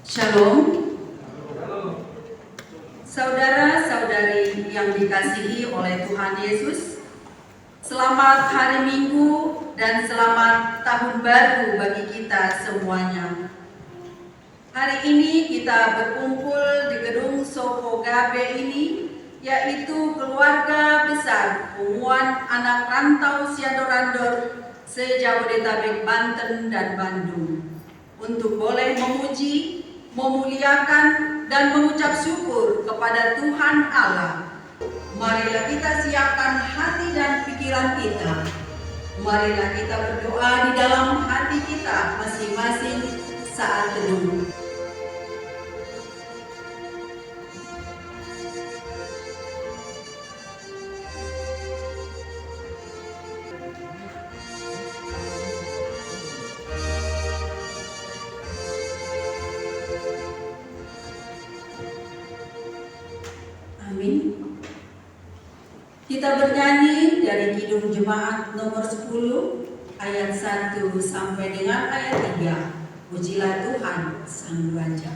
Shalom, saudara-saudari yang dikasihi oleh Tuhan Yesus. Selamat hari Minggu dan selamat tahun baru bagi kita semuanya. Hari ini kita berkumpul di gedung Soko Gabe ini, yaitu keluarga besar Pemuan Anak Rantau Siado-Randor se-Jabodetabek, Banten dan Bandung, untuk boleh memuji, memuliakan dan mengucap syukur kepada Tuhan Allah. Marilah kita siapkan hati dan pikiran kita. Marilah kita berdoa di dalam hati kita masing-masing saat teduh. Amin. Kita bernyanyi dari Kidung Jemaat nomor 10 ayat 1 sampai dengan ayat 3. Pujilah Tuhan Sang Raja.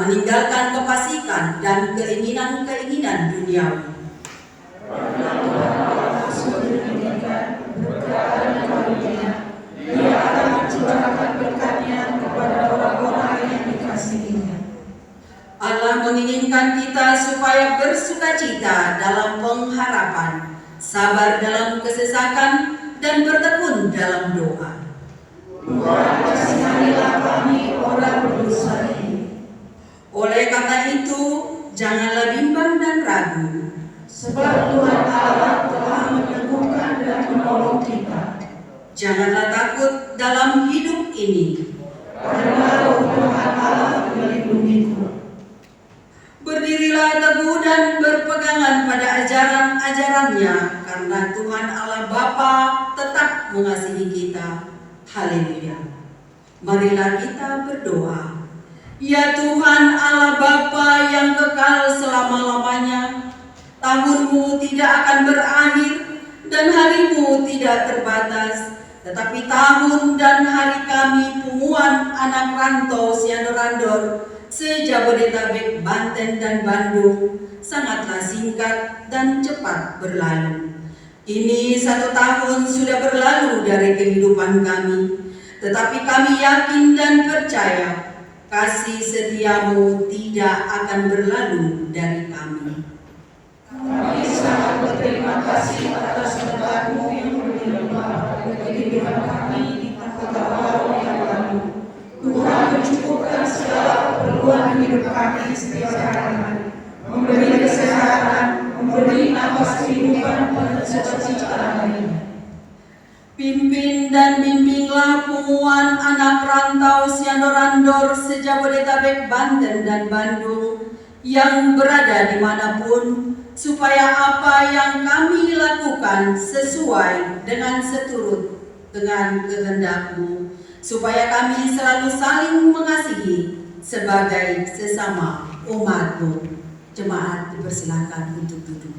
Meninggalkan kefasikan dan keinginan-keinginan duniawi. Dia akan mencurahkan berkat-Nya kepada orang-orang yang dikasihinya. Allah menginginkan kita supaya bersukacita dalam pengharapan, sabar dalam kesesakan, dan bertekun dalam doa. Tuhan, kasihanilah kami orang berdosa ini. Oleh karena itu, janganlah bimbang dan ragu, sebab Tuhan Allah telah menyembuhkan dan menolong kita. Janganlah takut dalam hidup ini, karena Roh Tuhan Allah melindungiku. Berdirilah teguh dan berpegangan pada ajaran-ajarannya, karena Tuhan Allah Bapa tetap mengasihi kita. Haleluya. Marilah kita berdoa. Ya Tuhan Allah Bapa yang kekal selama-lamanya, tahun-Mu tidak akan berakhir dan hari-Mu tidak terbatas, tetapi tahun dan hari kami Pemuan Anak Rantau Siado-Randor se-Jabodetabek, Banten dan Bandung sangatlah singkat dan cepat berlalu. Ini 1 tahun sudah berlalu dari kehidupan kami, tetapi kami yakin dan percaya kasih setia-Mu tidak akan berlalu dari kami. Kami sangat berterima kasih atas berkat-Mu yang berlimpah bagi kehidupan kami di tahun yang lalu. Tuhan mencukupkan segala keperluan hidup kami setiap hari, memberi kesehatan, memberi nafas kehidupan dan sukacita lainnya. Pimpin dan bimbinglah Pemuan Anak Rantau Siado-Randor se-Jabodetabek, Banten dan Bandung yang berada dimanapun, supaya apa yang kami lakukan sesuai dengan seturut dengan kehendak-Mu, supaya kami selalu saling mengasihi sebagai sesama umat-Mu. Jemaat dipersilakan untuk duduk.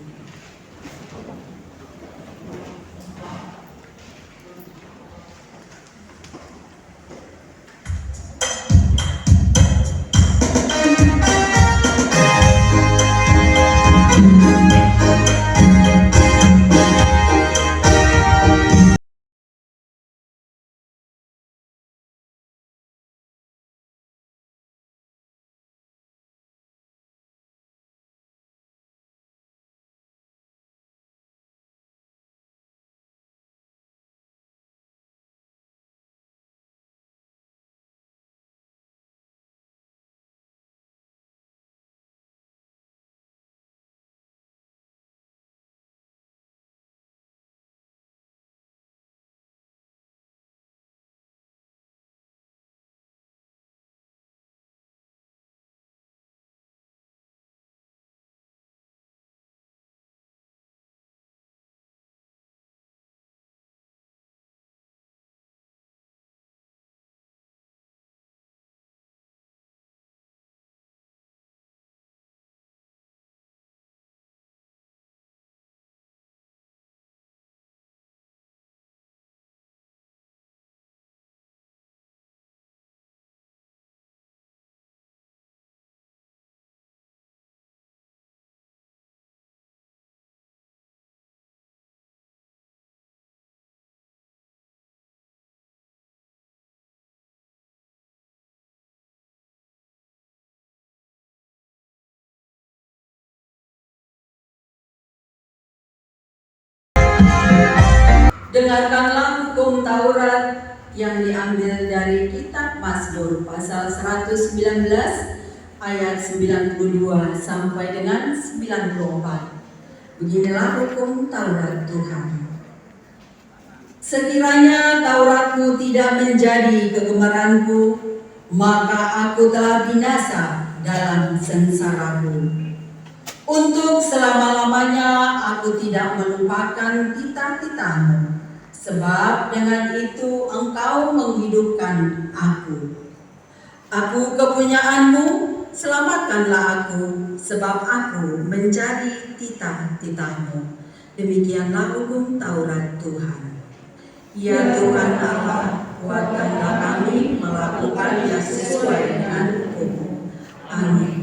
Dengarkanlah hukum Taurat yang diambil dari kitab Mazmur pasal 119 ayat 92 sampai dengan 94. Beginilah hukum Taurat Tuhan. Sekiranya Tauratmu tidak menjadi kegemaranku, maka aku telah binasa dalam sengsaraku. Untuk selama-lamanya aku tidak melupakan titah-titahmu, sebab dengan itu engkau menghidupkan aku. Aku kepunyaanmu, selamatkanlah aku, sebab aku menjadi titah-titahmu. Demikianlah hukum Taurat Tuhan. Ya Tuhan Allah, kuatkanlah kami melakukan yang sesuai dengan hukum. Amin.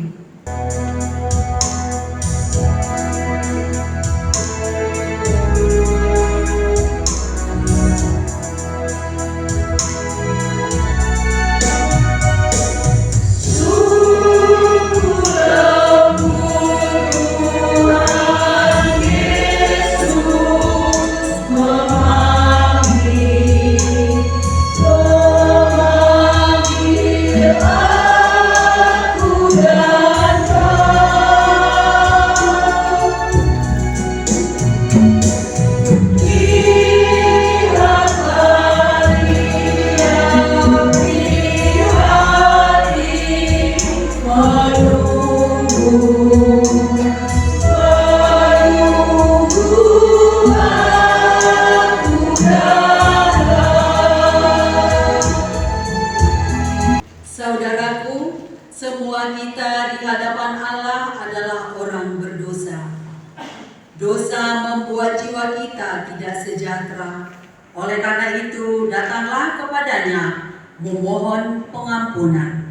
Saudaraku, semua kita di hadapan Allah adalah orang berdosa. Dosa membuat jiwa kita tidak sejahtera. Oleh karena itu, datanglah kepadanya memohon pengampunan.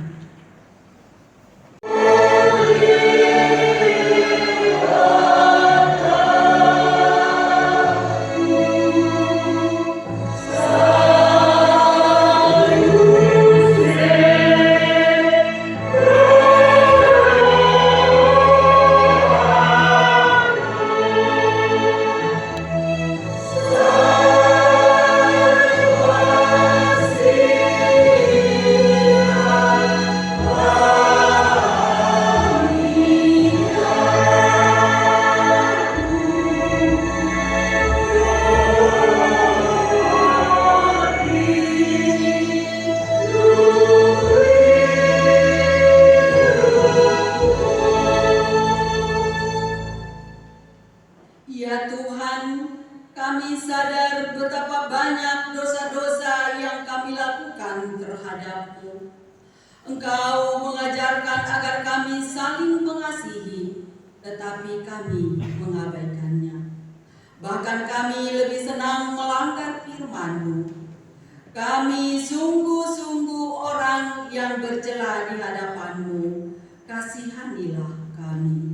hadap-Mu. Engkau mengajarkan agar kami saling mengasihi, tetapi kami mengabaikannya. Bahkan kami lebih senang melanggar firman-Mu. Kami sungguh-sungguh orang yang bercela di hadapan-Mu. Kasihanilah kami.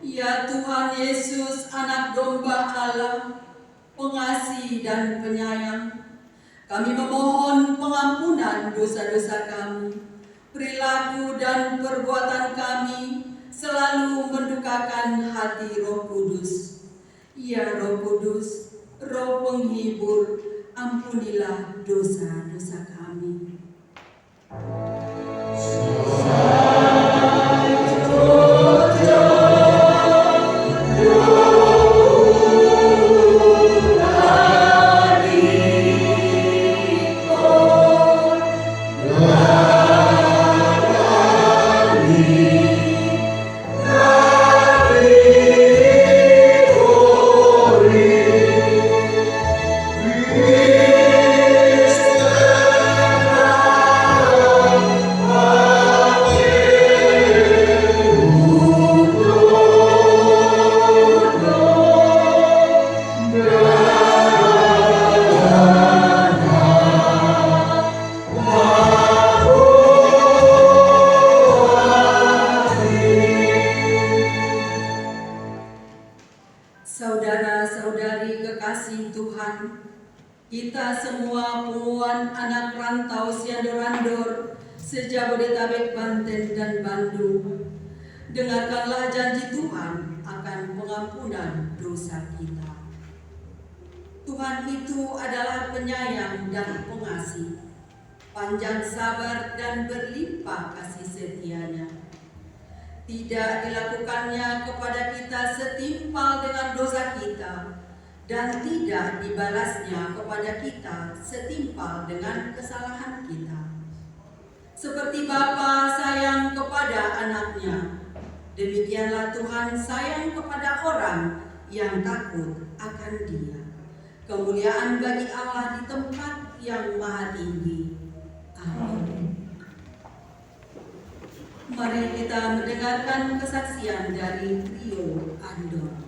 Ya Tuhan Yesus, Anak Domba Allah, pengasih dan penyayang, kami memohon pengampunan dosa-dosa kami, perilaku dan perbuatan kami selalu mendukakan hati Roh Kudus. Ya Roh Kudus, Roh penghibur, ampunilah dosa-dosa kami. Saudara-saudari kekasih Tuhan, kita semua puluhan anak rantau Siandorandor, se-Jabodetabek, Banten, dan Bandung, dengarkanlah janji Tuhan akan pengampunan dosa kita. Tuhan itu adalah penyayang dan pengasih, panjang sabar dan berlimpah kasih setianya. Tidak dilakukannya kepada kita setimpal dengan dosa kita, dan tidak dibalasnya kepada kita setimpal dengan kesalahan kita. Seperti Bapa sayang kepada anaknya, demikianlah Tuhan sayang kepada orang yang takut akan Dia. Kemuliaan bagi Allah di tempat yang maha tinggi. Amin. Mari kita mendengarkan kesaksian dari trio Andor.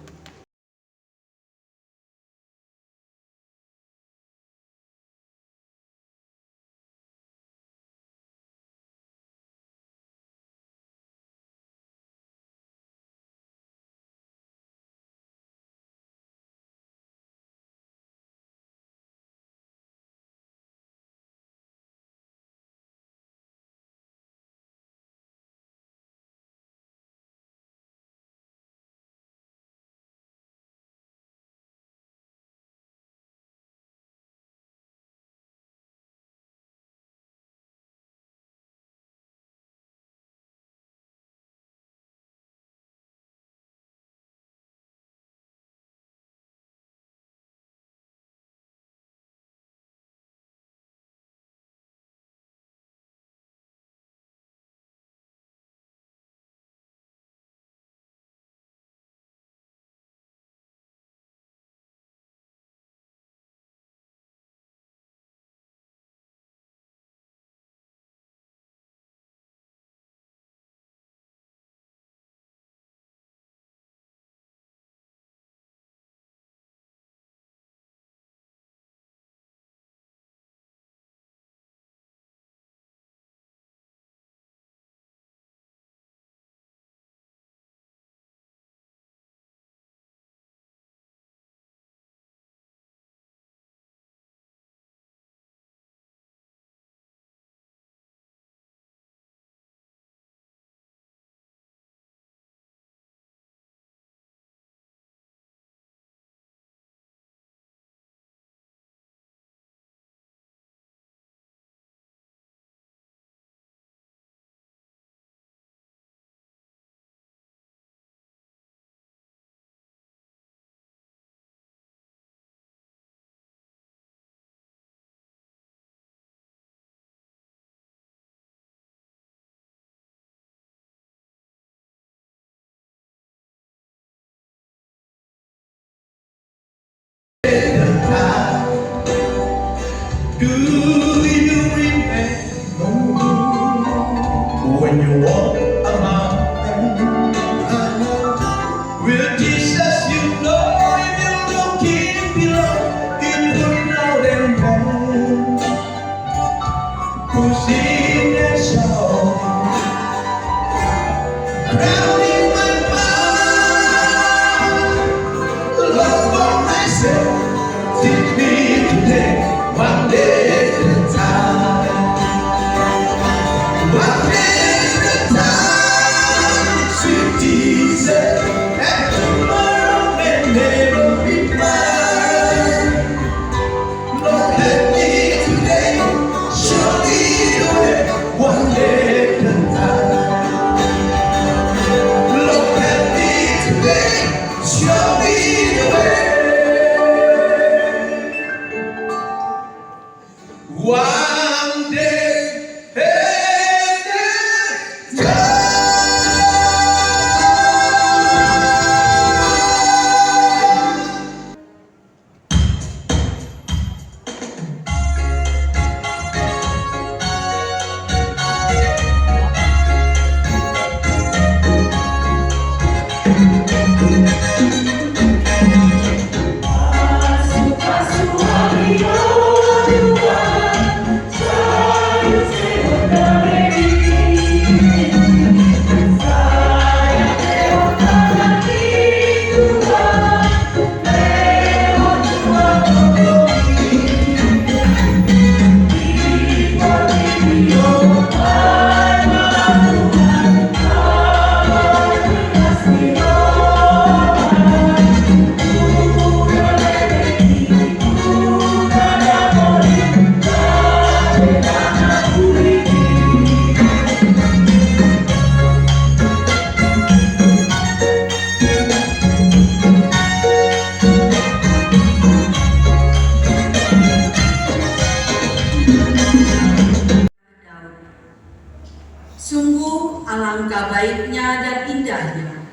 baiknya dan indahnya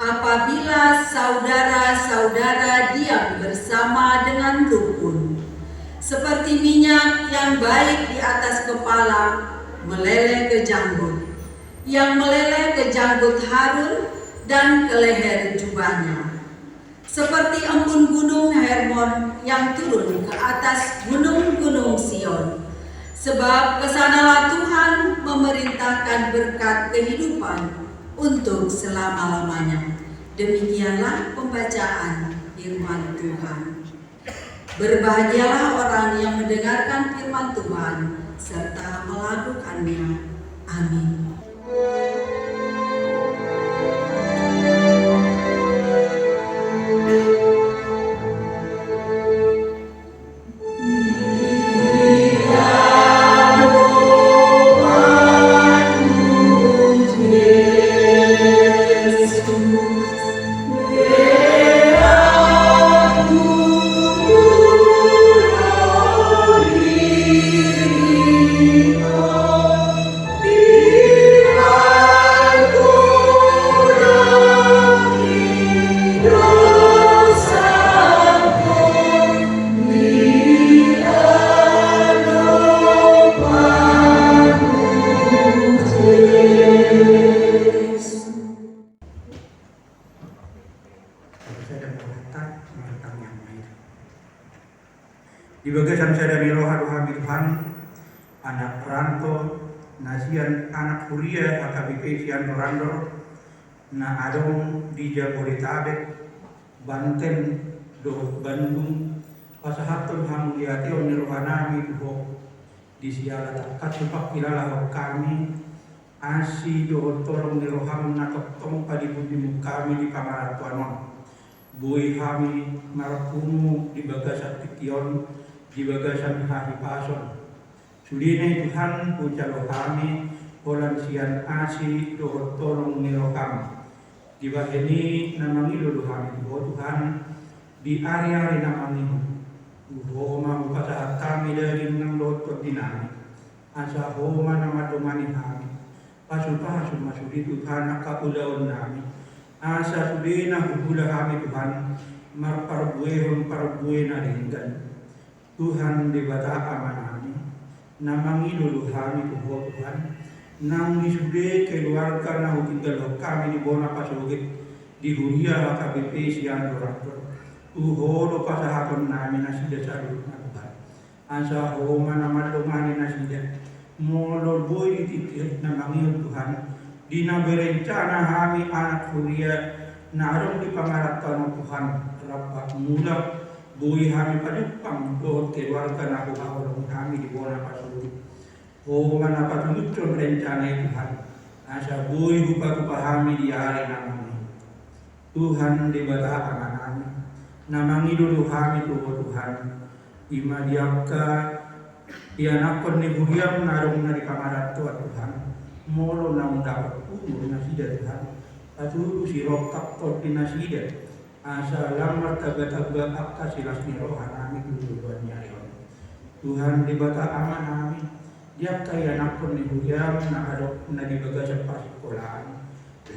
apabila saudara-saudara diam bersama dengan rukun, seperti minyak yang baik di atas kepala meleleh ke janggut, yang meleleh ke janggut Harun dan ke leher jubahnya, seperti embun gunung Hermon yang turun ke atas gunung-gunung Sion. Sebab kesanalah Tuhan memerintahkan berkat kehidupan untuk selama-lamanya. Demikianlah pembacaan firman Tuhan. Berbahagialah orang yang mendengarkan firman Tuhan serta melakukannya. Amin. Di bagasan sadari roha Tuhan, anak peranto, nasian anak kuliah AKBP Sian Randor, na adong di Jabodetabek, Banten, do Bandung, pasahatun hamuliati on rohanami duho, di siala takat lupak kilala kami, asi do tolong niroham nakotong padibudimu kami di Pamaratuanon, bui kami marakumu di bagasan Kition, di bagasan Hahipason. Sulinay Tuhan pucalo kami polan sian asi dohot tolong niro kami. Di baheni namangilo kami dohot Tuhan di area namangilo. Homa upasahat kami dari nang dohot koordinami. Asa homa namadomani kami. Pasul masuli Tuhan nakaulaon nami. Asa sulina hubula kami Tuhan marparbuehon parbueh na ringgan. Tuhan di bata amanami, namangilo kami Tuhan, nang disude keluarga na tinggal kami di bona pasugit di huria AKBP Sian Randor. Tuhodo pasahapon namin na sida sa lupa na Tuhan. Asa homa naman lumani na sida, molol boy dititit na mangil Tuhan, di naberencana kami anak huria na arong di pangaratan ng Tuhan, rapat mulak buhi kami padupang doon keluarga na kuhawalong kami di bona pasuri. O manapatulutron rencana Tuhan. Asa buhi hupagupahami di hari namin. Tuhan di bata kami. Namangidulu kami Tuhan. Imadiaka ianakon ni huriam narong na di kamarat Tuhan. Molo na dapat umur na sida Tuhan. Atulu si rokap tot dinasida. Asa lamar taga-taga akta silas ni rohanami tujuan nyayon. Tuhan di bata aman nami, diap kaya nakon ni hujam na adok na di baga sa pasikolaan.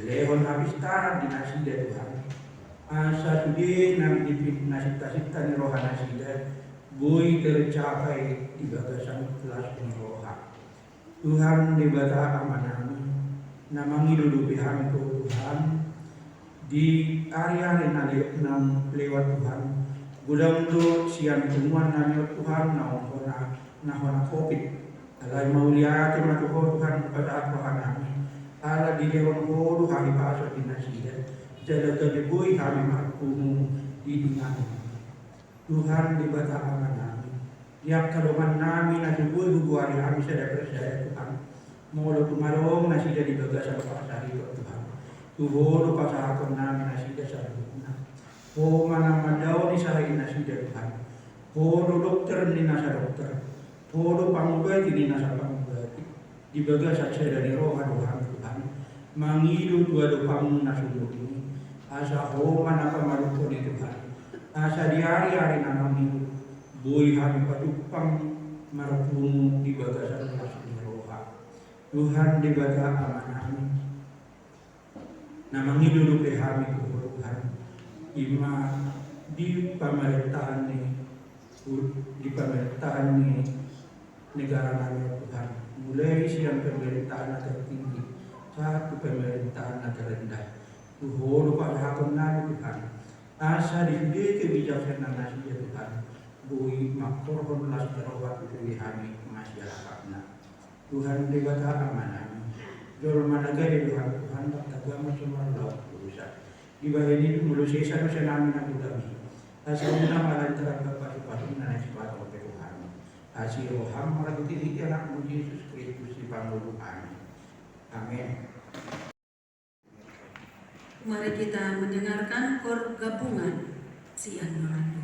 Lehon habis tanah di nasida Tuhan. Asa sudi nang dipit nasita-sita ni rohan nasida, buy tercapai di baga sa kelas ni roha. Tuhan di bata aman nami, namangidulubi kami Tuhan. Di area na lewat Tuhan, gudang do siang temuan namin Tuhan na COVID. Alay mauliati Tuhan pada Tuhan namin. Ala di lewat ko kami pasok di nasida. Jala gabiboy kami magpumu di dingan. Tuhan di bata aman namin. Diak kaluman namin na sibuy hubuari kami sa depresya Tuhan. Molo tumarong na sida di baga sa pasari Tuhan. Tuhoro pasahakon namin na sida sa luna. O manamadaw ni sahay na sida Tuhan. Horo dokter ni nasa dokter. Horo pangubati ni nasa pangubati. Dibaga sa seda ni rohan Tuhan. Mangilu dua dupang nasulog ini. Asa homa na pamaluto ni Tuhan. Asa di hari-hari na mangilu. Buhay kami patupang marapuno dibaga sa lunas ni rohan. Tuhan dibaga aman namin. na manghidudupi kami Tuhan ima di pemerintahan ni negara kami Tuhan, mulai siang pemerintahan tertinggi satu pemerintahan terendah. Tuhan lupa hakam nabi Tuhan, asa di kebijaksanaan nasi ya Tuhan, bui makorhon las terawat dari kami masyarakatna. Tuhan dibata amanah, jol managari Tuhan tak tagama cuma laut berusaha. Di bawah ini mulu sisa nami nabi kami. Asa undang lantaran bapak na nasibat oleh Tuhan. Hasil roham orang titik anak Yesus Kristus di panggung kami. Amin. Mari kita mendengarkan kor gabungan Sian Norando.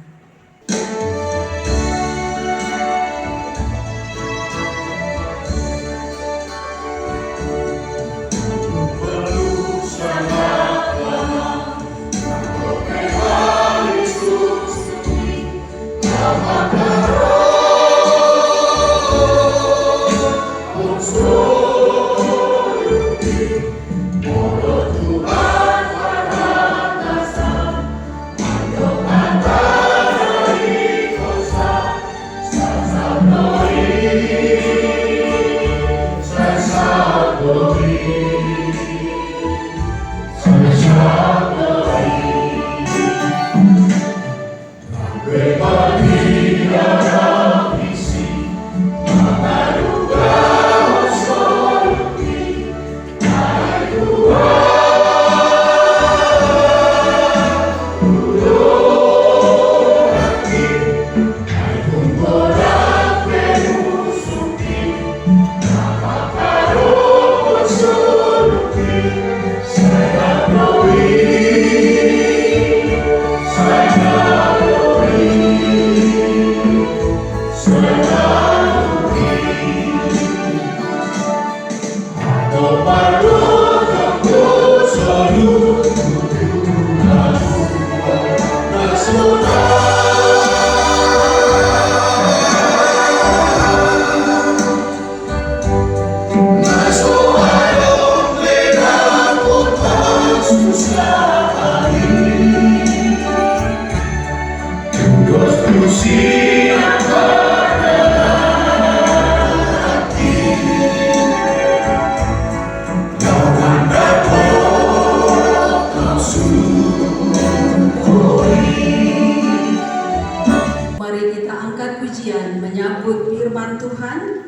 Menyambut firman Tuhan,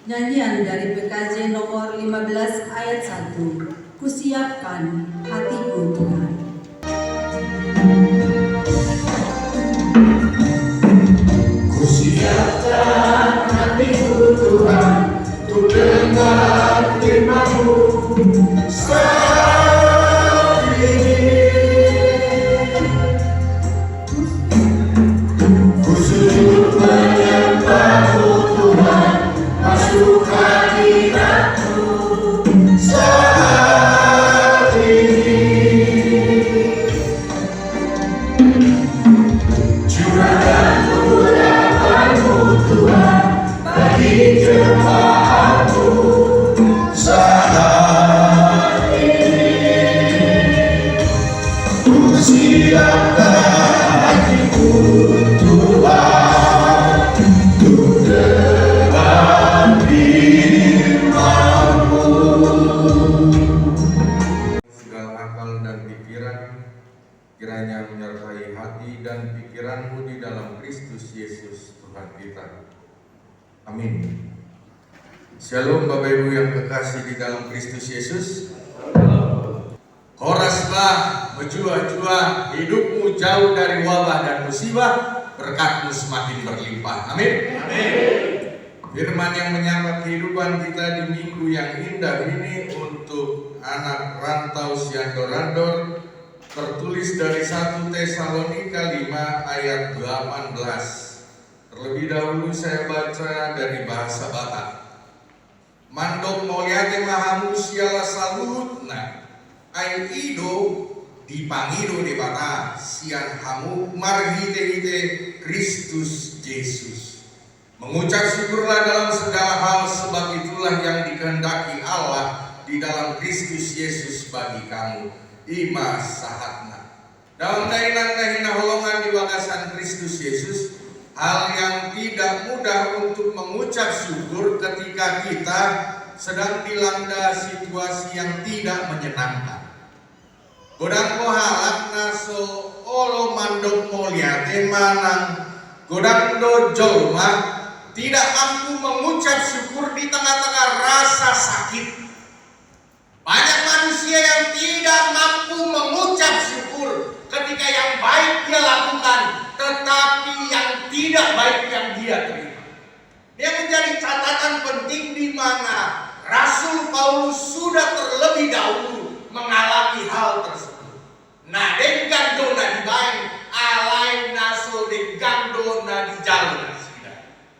nyanyian dari PKJ nomor 15 ayat 1, Kusiapkan hatiku Tuhan. Kusiapkan hatiku Tuhan, untuk dengar firman-Mu saat ini. Kusujud menyembah-Mu Tuhan, masuk hadirat-Mu saat ini. Curahkan urapan-Mu Tuhan bagi jemaat-Mu saat ini. Kusiapkan hatiku Tuhan, untuk dengar firman-Mu. Segala akal dan pikiran kiranya menyertai hati dan pikiranmu di dalam Kristus Yesus Tuhan kita. Amin. Shalom Bapak Ibu yang kekasih di dalam Kristus Yesus. Horaslah, berjuah-juah, hidupmu jauh dari wabah dan musibah, berkatmu semakin berlimpah. Amin. Firman yang menyapa kehidupan kita di minggu yang indah ini untuk anak rantau Siandor-Randor, tertulis dari 1 Tesalonika 5 ayat 18. Terlebih dahulu saya baca dari bahasa Batak. Mandok moliate mahamu siala salutna, ai ido dipangido di bata sian hamu marhite-hite Kristus Yesus. Mengucap syukurlah dalam segala hal, sebab itulah yang dikehendaki Allah di dalam Kristus Yesus bagi kamu. Ima sahatna. Dalam dainan holongan di wakasan Kristus Yesus, hal yang tidak mudah untuk mengucap syukur ketika kita sedang dilanda situasi yang tidak menyenangkan. Godang kohalak naso olo mandok moliate manang godang do jolma tidak mampu mengucap syukur di tengah-tengah rasa sakit. Banyak manusia yang tidak mampu mengucap syukur ketika yang baik dia lakukan, tetapi yang tidak baik yang dia terima. Dia menjadi catatan penting di mana Rasul Paulus sudah terlebih dahulu mengalami hal tersebut. Nah, dengando na dibain, alai naso dengando na di jalur.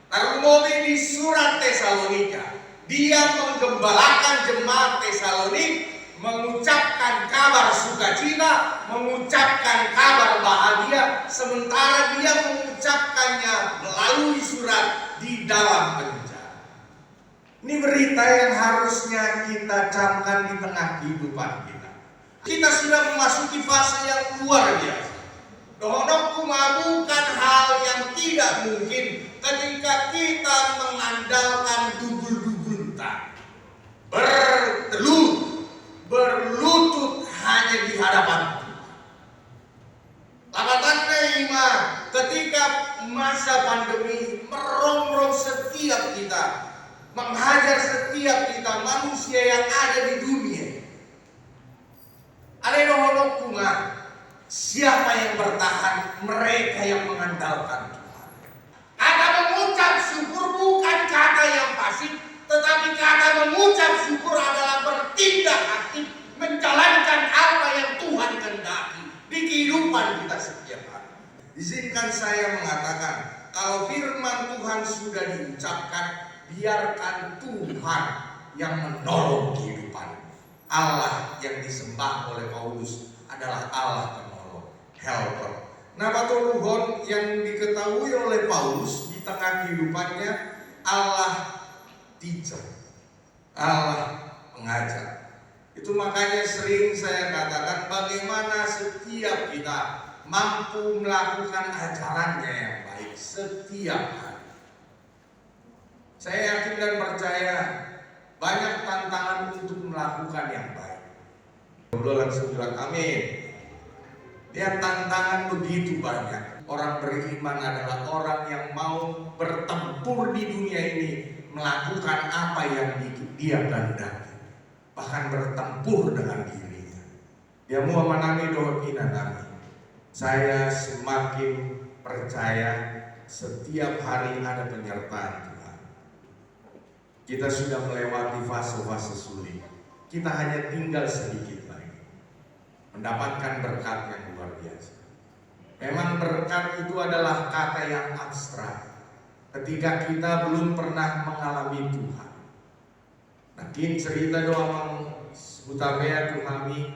Termomi di surat Tesalonika, dia menggembalakan jemaat Tesalonik, mengucapkan kabar sukacita, mengucapkan kabar bahagia, sementara dia mengucapkannya melalui surat di dalam penjara. Ini berita yang harusnya kita camkan di tengah kehidupan kita. Kita sudah memasuki fase yang luar biasa. Dohonokku bukan hal yang tidak mungkin ketika kita mengandalkan dugul-dugul tak berlutut hanya di hadapan Tuhan. Labatannya ima ketika masa pandemi merongrong setiap kita, menghajar setiap kita manusia yang ada di dunia. Ada dohonokku siapa yang bertahan? Mereka yang mengandalkan Tuhan. Kata mengucap syukur bukan kata yang pasif, tetapi kata mengucap syukur adalah bertindak aktif, menjalankan apa yang Tuhan kehendaki di kehidupan kita setiap hari. Izinkan saya mengatakan, kalau firman Tuhan sudah diucapkan, biarkan Tuhan yang menolong kehidupan. Allah yang disembah oleh Paulus adalah Allah penolong, helper. Nah, patoluhon yang diketahui oleh Paulus di tengah kehidupannya, Allah teacher, Allah pengajar. Itu makanya sering saya katakan bagaimana setiap kita mampu melakukan ajarannya yang baik setiap hari. Saya yakin dan percaya banyak tantangan untuk melakukan yang baik. Beliau langsung bilang amin. Dia tantangan begitu banyak. Orang beriman adalah orang yang mau bertempur di dunia ini, melakukan apa yang dia kehendaki, bahkan bertempur dengan dirinya. Dia mau menami doa nami. Saya semakin percaya setiap hari ada penyertaan Tuhan. Kita sudah melewati fase-fase sulit. Kita hanya tinggal sedikit lagi mendapatkan berkat yang luar biasa. Memang berkat itu adalah kata yang abstrak ketika kita belum pernah mengalami Tuhan. Nakin cerita doang Butabea Tuhami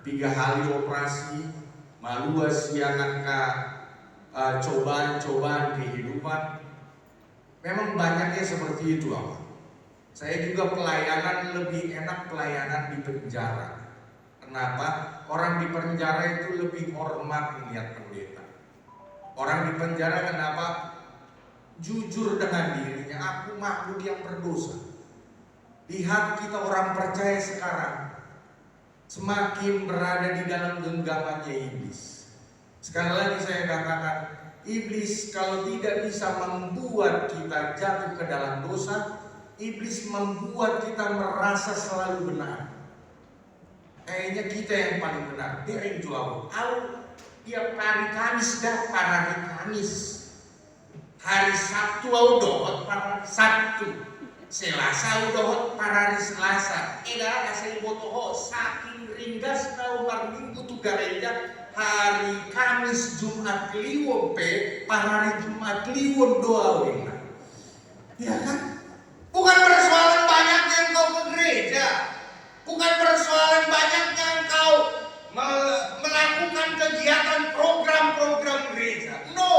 3 hari operasi malua siangan ka cobaan-cobaan kehidupan. Memang banyaknya seperti itu apa. Saya juga pelayanan lebih enak pelayanan di penjara. Kenapa? Orang di penjara itu lebih hormat melihat pendeta. Orang di penjara kenapa? Jujur dengan dirinya, aku makhluk yang berdosa. Lihat kita orang percaya sekarang semakin berada di dalam genggamannya iblis. Sekali lagi saya katakan, iblis kalau tidak bisa membuat kita jatuh ke dalam dosa, iblis membuat kita merasa selalu benar. Kayaknya kita yang paling benar. Dia yang jual. Tiap hari Kamis dah hari Kamis. Hari Sabtu dohot para Sabtu. Selasa dohot para hari Selasa. Eda kasih botoho saking ringgas na umar minggu tu gereja. Hari Kamis Jumat Kliwon para hari Jumat Kliwon doa wena. Ya kan? Bukan persoalan banyaknya engkau ke gereja. Bukan persoalan banyaknya engkau melakukan kegiatan program-program gereja. No.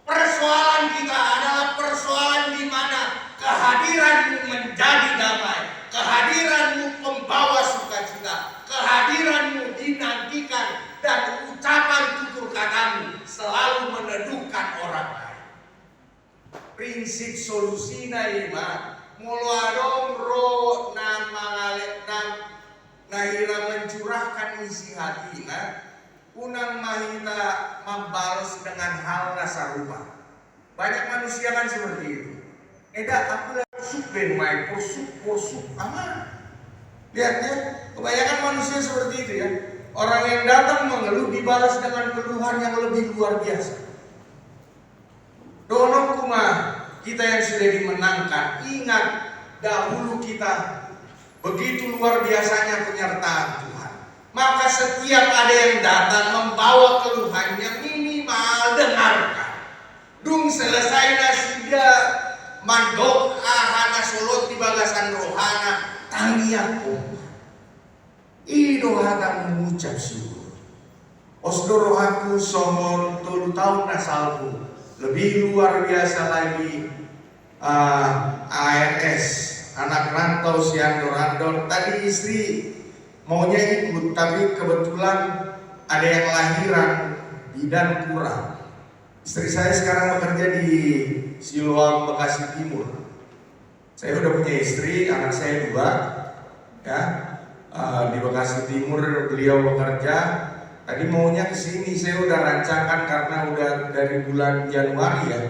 Persoalan kita adalah persoalan di mana kehadiranmu menjadi damai. Kehadiranmu prinsip solusina ima mulu adong ro nahira mencurahkan isi hatina unang mahita membalas dengan hal nasarupa. Banyak manusia kan seperti itu. Aku lagi suben mai porsuk aman. Lihat ya, kebanyakan manusia seperti itu ya. Orang yang datang mengeluh dibalas dengan keluhan yang lebih luar biasa. Dono kuma kita yang sudah dimenangkan, ingat dahulu kita begitu luar biasanya penyertaan Tuhan. Maka setiap ada yang datang membawa keluhannya, minimal dengarkan. Dung selesai nasiga mandok ahana solot di bagasan rohana tangiaku. Ido hata mengucap syukur. Osdo rohaku somon 3 tahun nasalku. Lebih luar biasa lagi ARS, anak rantau siandor-andor. Tadi istri maunya ikut, tapi kebetulan ada yang lahiran bidan kurang. Istri saya sekarang bekerja di Siloam, Bekasi Timur. Saya udah punya istri, anak saya 2, ya. Di Bekasi Timur beliau bekerja. Tadi maunya kesini, saya udah rancangkan karena udah dari bulan Januari ya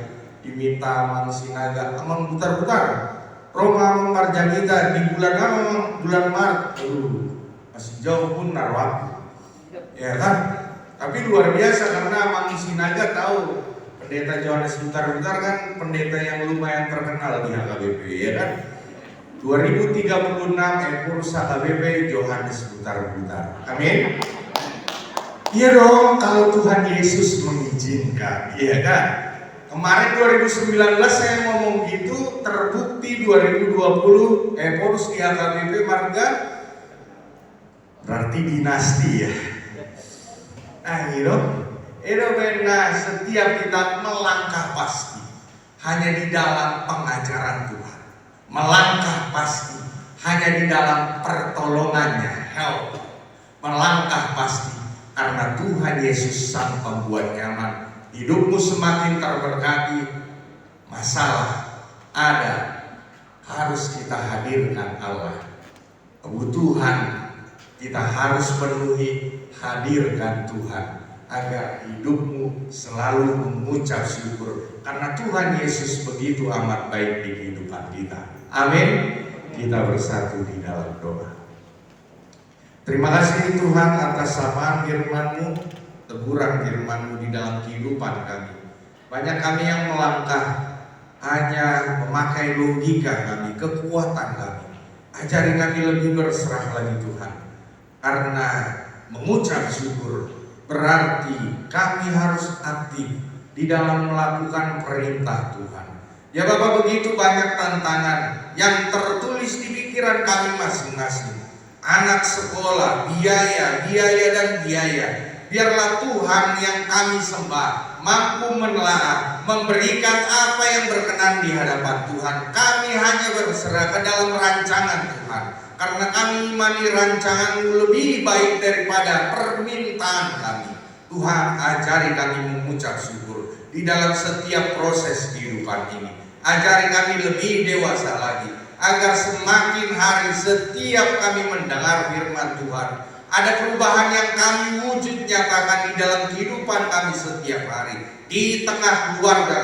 diminta Mang Sinaga, Mang putar-putar Roma Marjanita di bulan apa? Bulan Maret. Masih jauh pun narwati, ya kan? Tapi luar biasa karena Mang Sinaga tahu Pendeta Johannes Butar-Butar kan pendeta yang lumayan terkenal di HKBP, ya kan? 2036 Epursa HKBP Johannes Butar-Butar. Amin. Iya dong, kalau Tuhan Yesus mengizinkan, iya kan? Kemarin 2019 saya ngomong gitu, terbukti 2020 Epurus di HKBP Marga, berarti dinasti ya. Nah gitu, itu benar setiap kita melangkah pasti hanya di dalam pengajaran Tuhan. Melangkah pasti hanya di dalam pertolongannya, help. Melangkah pasti karena Tuhan Yesus sang pembuat nyaman. Hidupmu semakin terberkati. Masalah ada, harus kita hadirkan Allah. Kebutuhan kita harus penuhi, hadirkan Tuhan agar hidupmu selalu mengucap syukur karena Tuhan Yesus begitu amat baik di kehidupan kita. Amin. Kita bersatu di dalam doa. Terima kasih Tuhan atas sapaan firman-Mu, teguran firman-Mu di dalam kehidupan kami. Banyak kami yang melangkah hanya memakai logika kami, kekuatan kami. Ajari kami lebih berserah lagi Tuhan. Karena mengucap syukur berarti kami harus aktif di dalam melakukan perintah Tuhan. Ya Bapak, begitu banyak tantangan yang tertulis di pikiran kami masing-masing. Anak sekolah, biaya dan biaya. Biarlah Tuhan yang kami sembah mampu menelaah, memberikan apa yang berkenan di hadapan Tuhan. Kami hanya berserah ke dalam rancangan Tuhan. Karena kami imani rancangan-Mu lebih baik daripada permintaan kami. Tuhan, ajari kami mengucap syukur di dalam setiap proses kehidupan ini. Ajari kami lebih dewasa lagi, agar semakin hari setiap kami mendengar firman Tuhan, ada perubahan yang kami wujud nyatakan di dalam kehidupan kami setiap hari. Di tengah keluarga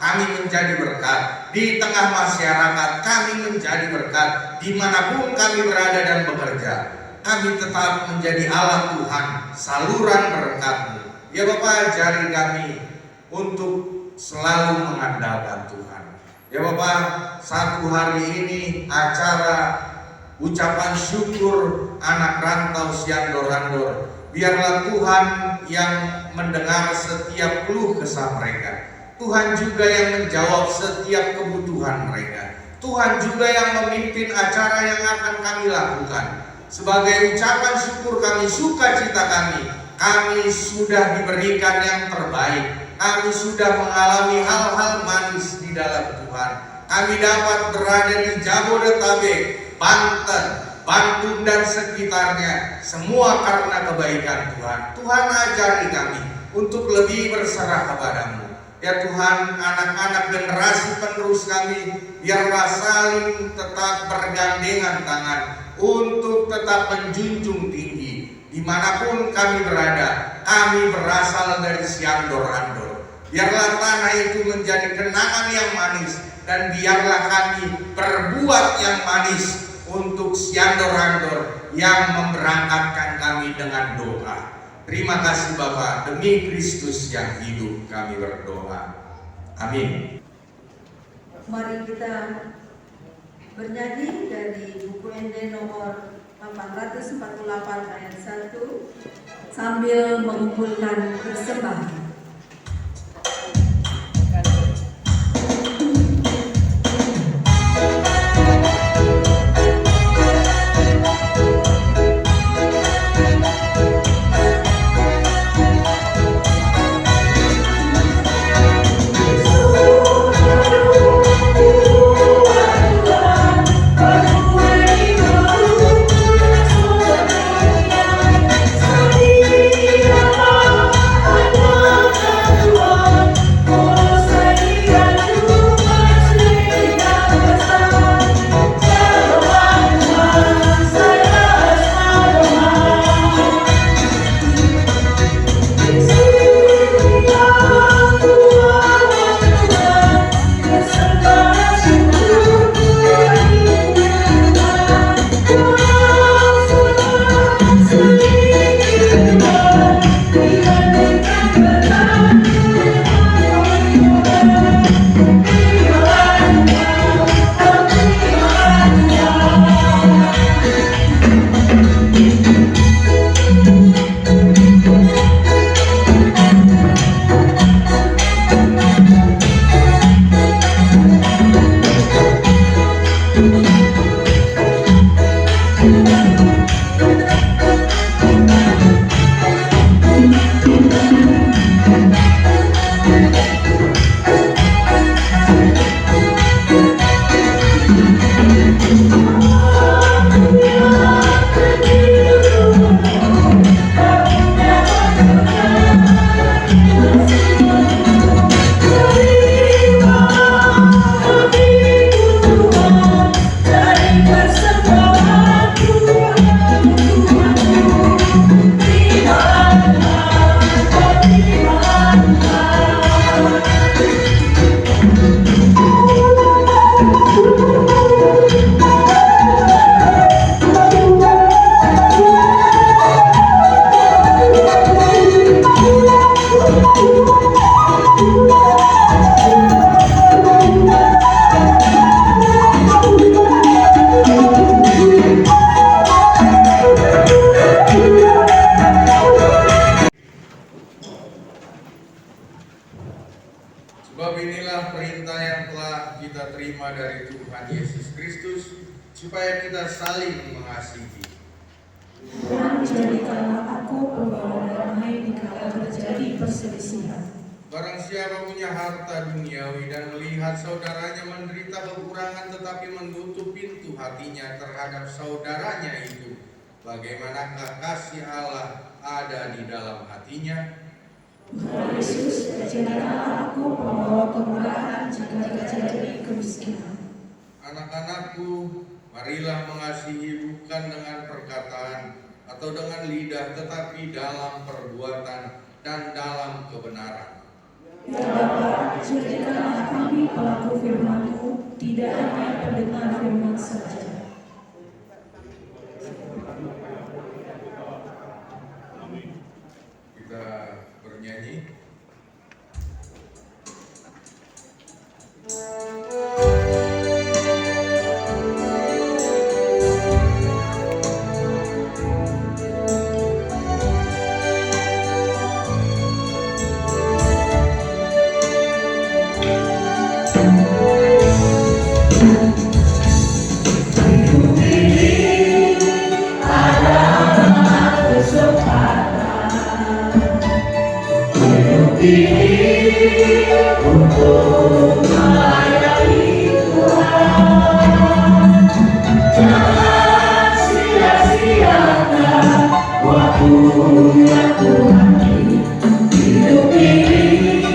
kami menjadi berkat. Di tengah masyarakat kami menjadi berkat. Dimanapun kami berada dan bekerja, kami tetap menjadi alat Tuhan, saluran berkat-Mu. Ya Bapak, ajari kami untuk selalu mengandalkan Tuhan. Ya Bapak, satu hari ini acara ucapan syukur anak rantau siandor-andor. Biarlah Tuhan yang mendengar setiap keluh kesah mereka. Tuhan juga yang menjawab setiap kebutuhan mereka. Tuhan juga yang memimpin acara yang akan kami lakukan. Sebagai ucapan syukur kami, sukacita kami sudah diberikan yang terbaik. Kami sudah mengalami hal-hal manis di dalam Tuhan. Kami dapat berada di Jabodetabek, Banten, Bandung dan sekitarnya. Semua karena kebaikan Tuhan. Tuhan ajari kami untuk lebih berserah kepada-Mu. Ya Tuhan, anak-anak generasi penerus kami, biarlah saling tetap bergandengan tangan untuk tetap menjunjung tinggi. Dimanapun kami berada, kami berasal dari Siandor Andor. Biarlah tanah itu menjadi kenangan yang manis, dan biarlah kami berbuat yang manis untuk Siandor Andor yang memberangkatkan kami dengan doa. Terima kasih Bapa, demi Kristus yang hidup kami berdoa. Amin. Mari kita bernyanyi dari buku ND nomor 848 ayat 1 sambil mengumpulkan persembahan. Sebab inilah perintah yang telah kita terima dari Tuhan Yesus Kristus, supaya kita saling mengasihi. Dan jadikanlah aku pembawa damai dikala terjadi perselisihan. Barang siapa punya harta duniawi dan melihat saudaranya menderita kekurangan tetapi menutup pintu hatinya terhadap saudaranya itu, bagaimanakah kasih Allah ada di dalam hatinya? Tuhan Yesus, jadikanlah aku pembawa kemurahan jika terjadi kemiskinan. Anak-anakku, marilah mengasihi bukan dengan perkataan atau dengan lidah, tetapi dalam perbuatan dan dalam kebenaran. Ya Bapa, jadikanlah kami pelaku firman-Mu, tidak hanya pendengar firman saja. Kita bernyanyi. Untuk melayani Tuhan, jangan sia-siakan waktu yang Tuhan hidup ini.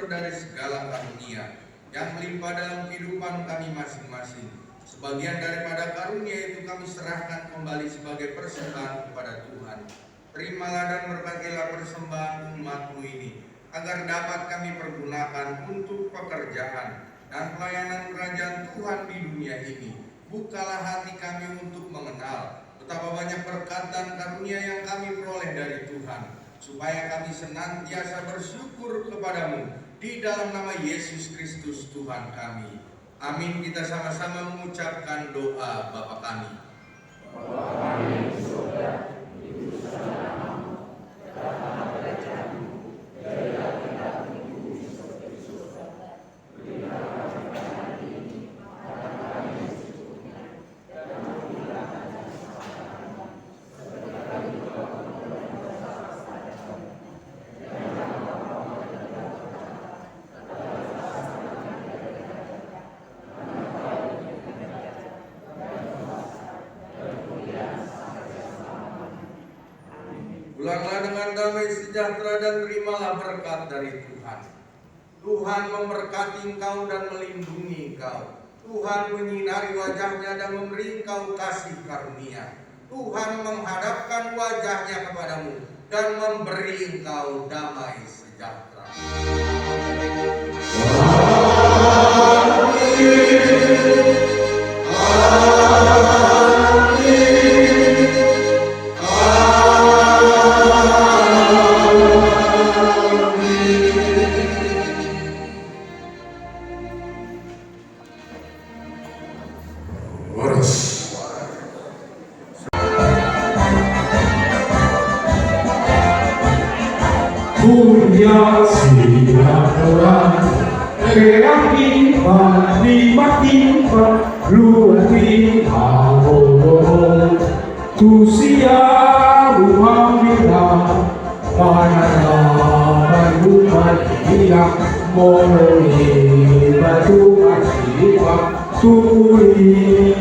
sumber dari segala karunia yang melimpah dalam kehidupan kami masing-masing. Sebagian daripada karunia itu kami serahkan kembali sebagai persembahan kepada Tuhan. Terimalah dan berbagilah persembahan umat-Mu ini, agar dapat kami pergunakan untuk pekerjaan dan pelayanan kerajaan Tuhan di dunia ini. Bukalah hati kami untuk mengenal betapa banyak berkat dan karunia yang kami peroleh dari Tuhan, supaya kami senantiasa bersyukur kepadamu di dalam nama Yesus Kristus Tuhan kami. Amin. Kita sama-sama mengucapkan doa Bapa kami. Bapa kami di surga, dikuduskanlah namamu, datanglah kerajaanmu, jadilah kehendakmu di bumi seperti di surga. Berilah kami makan hari ini, makan kami yang secukupnya, dan ampunilah kami kesalahan kami, seperti kami juga mengampuni dosa kepada kami. Dan jangan bawa kami ke dalam pencobaan, tetapi selamatkan kami dari yang jahat. Karena Engkau yang kerajaan, dan kuasa, dan kemuliaan sampai selama-lamanya. Amin. Pulanglah dengan damai sejahtera dan terimalah berkat dari Tuhan. Tuhan memberkati engkau dan melindungi engkau. Tuhan menyinari wajahnya dan memberi engkau kasih karunia. Tuhan menghadapkan wajahnya kepadamu dan memberi engkau damai sejahtera. Punya siapa keyakinan tiba-tiba luati awal tu siap mengambil pandangan umat dia mulai batu akibat turi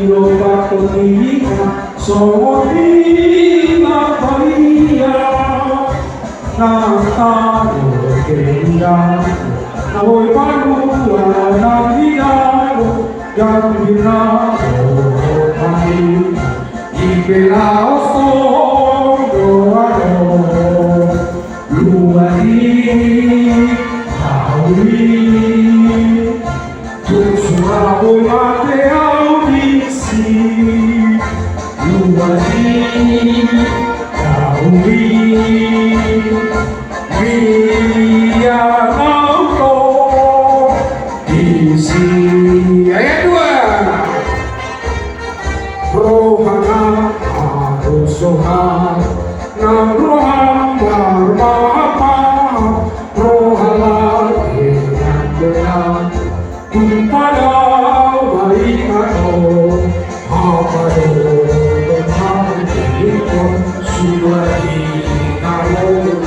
loba pendidikan sohina paria nata kenda naoi panua nabiano yang binao kami ibelao sodoano luari hauri tusuraboy mate audisi luari hauri Biar auto isi ayat 2 rohana arusohan nam rohan barmapa rohala dengan benar kumpada baik atau apa dengan itu sudah dikawal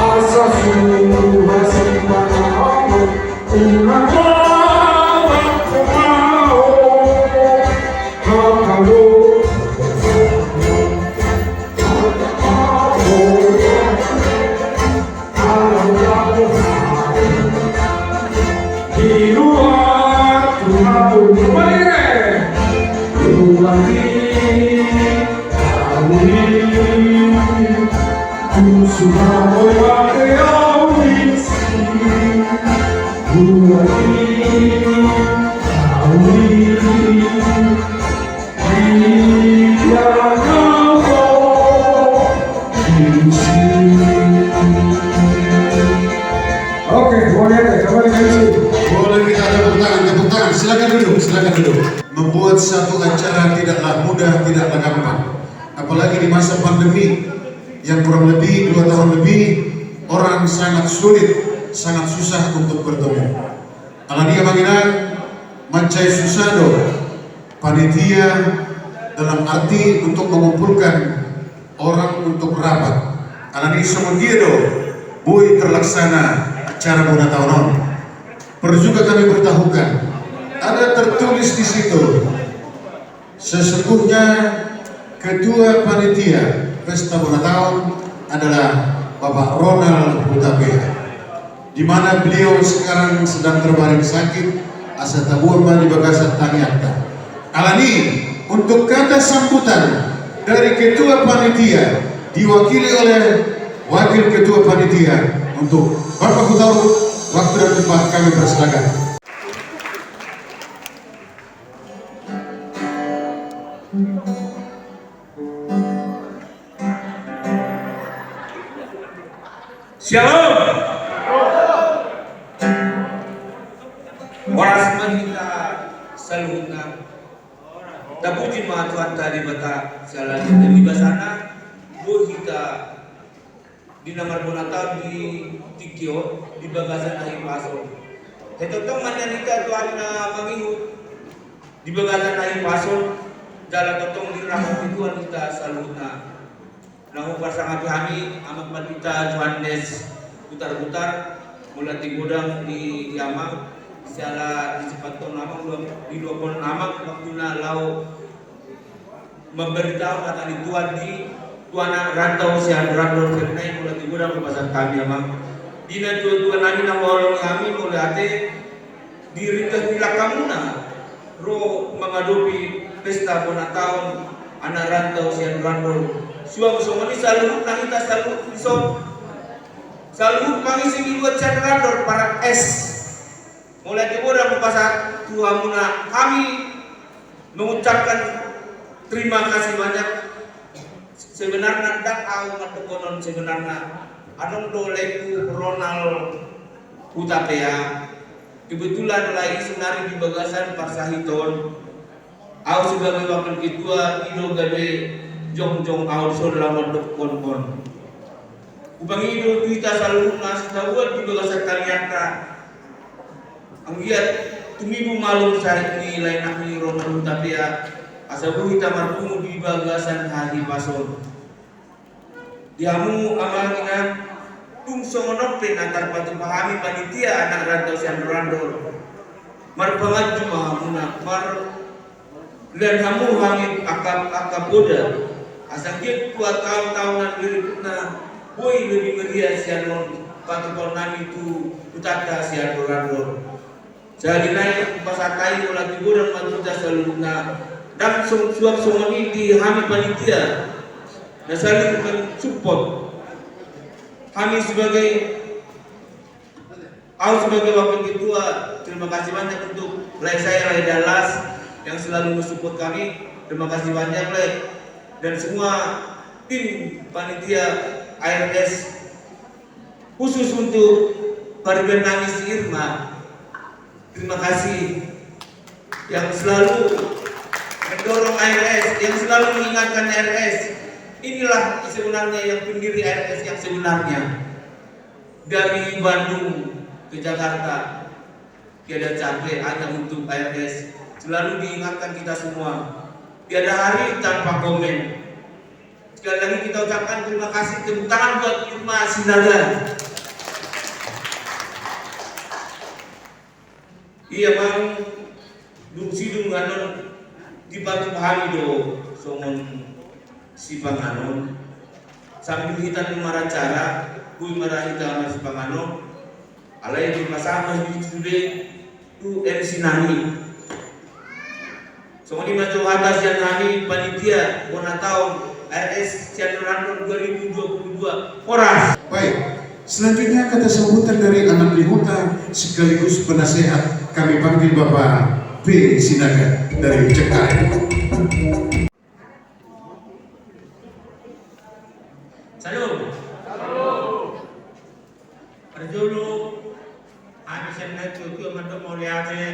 asa suha simpanao unagawa kumao hakalo hiruan tunau baire luari Suraboy mate audisi luari biar kau isi. Oke, boleh deh, coba dikasih. Boleh kita tepuk tangan, silakan duduk. Membuat satu acara tidaklah mudah, tidaklah gampang. Apalagi di masa pandemi yang kurang lebih 2 tahun lebih, orang sangat sulit, sangat susah untuk bertemu. Alania Manginan, Mancai Susado, panitia dalam arti untuk mengumpulkan orang untuk rapat. Alani Somogiedo, Bui terlaksana acara Bona Tahunon. Perlu juga kami beritahukan, ada tertulis di situ, sesungguhnya ketua panitia Pesta Bona Tahun adalah Bapak Ronald Hutapea. di mana beliau sekarang sedang terbaring sakit, asa tabuamba di Bagasan Taniata. Alani untuk kata sambutan dari Ketua Panitia diwakili oleh Wakil Ketua Panitia untuk Bapak Hutauruk, waktu dan tempat kami persilakan. Shalom. Waras kita saluhna. Tapuji ma Tuhan tadi bata salah di basana bu kita di nomor bonata di Tikio di Bagasan Ahi Paso. Hetotong manyanita Tuhan na mangihu di Bagasan Ahi Paso dalam totong dirahmat Tuhan kita saluhna. Nahu pasangan kami amat matita Johannes putar-putar mulai di gudang di Yamang secara di Sepatong Namang di 20 Namang waktu na lau memberitahu kata di Tuhan di Tuhan rantau sian rantau kenai mulai di gudang pasangan kami Yamang dina Tuhan nami na wolong kami mulai ate di ringkas bilakamuna ro mengadopi pesta bona tahun anak rantau sian rantau suam somoni saluhut na kita saluhutison saluhut pangisi dibuat candrador para es mulai dimulai pasar Tuhan muna kami mengucapkan terima kasih banyak sebenarnya dak au matukonon sebenarnya anong doleku Ronald Utapea kebetulan lagi senari di Bagasan Parsahiton au sebagai wakil ketua Ido Gabe jong-jong au solamat kon-kon upang Ido kita selalu nas tawad di Bagasan Taniata ang giat tumibu malum sa ini lain akni Ronald Utapea asabu kita marpumu di Bagasan Ahi Paso diamu amangina tungso ngonopen antar patu pahami panitia anak rantau sian randol marpangat cuma hamuna mar dan hamu hangit akap boda asal dia kuat tahun-tahunan berikutnya boy lebih meriah sian patu nami itu utata sian randol jadi naik pasakai mulai gudang matuta seluruhnya dan suap somoni di hami panitia dan saling mensupport kami sebagai wakil ketua terima kasih banyak untuk Rai Dallas yang selalu mensupport kami terima kasih banyak Rai dan semua tim panitia ARS khusus untuk Pariban Nangis Irma terima kasih yang selalu mendorong ARS yang selalu mengingatkan ARS inilah sebenarnya yang pendiri ARS yang sebenarnya dari Bandung ke Jakarta tiada capek hanya untuk ARS selalu diingatkan kita semua tiada hari tanpa komen sekali lagi kita ucapkan terima kasih tepuk tangan buat Irma Sinaga iya bang sidung nganon di batu pahami do somon si panganon sambil kita marah cara kui marah kita si panganon alai di pasama di sude tu Sinani semua di maju atas yang nani panitia bona tahun RS Cianjur 2022 oras. Baik, selanjutnya kata sambutan dari anak lihuta sekaligus penasehat kami panggil Bapak P. Sinaga dari Cekar. Salam. Perjulu kami senang cukup untuk melihatnya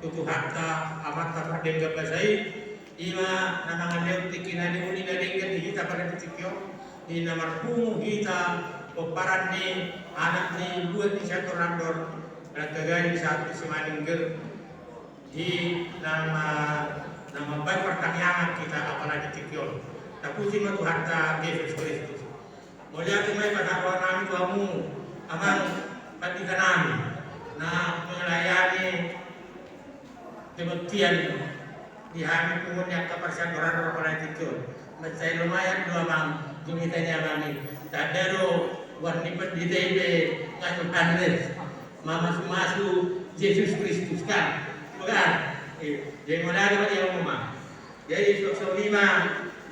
tutup harta amat tak dengar kasih. Ima nanangan dia tikina di uni dari kita pada tikio. Ina marpumu kita peparan ni anak ni dua di satu randor berkegani satu semalingger di nama baik pertanyaan kita apalagi tikio. Tapi cuma Tuhan ta Yesus Kristus. Mulia tumai pada orang kamu amang pandikan na melayani kebaktian di hari punya kepercayaan orang pada itu. Saya lumayan dua bang, jumitanya kami. Tadero warni pendidai ngasuh Andres masuk Yesus Kristus kan bukan jadi mana ada dia umum jadi sok lima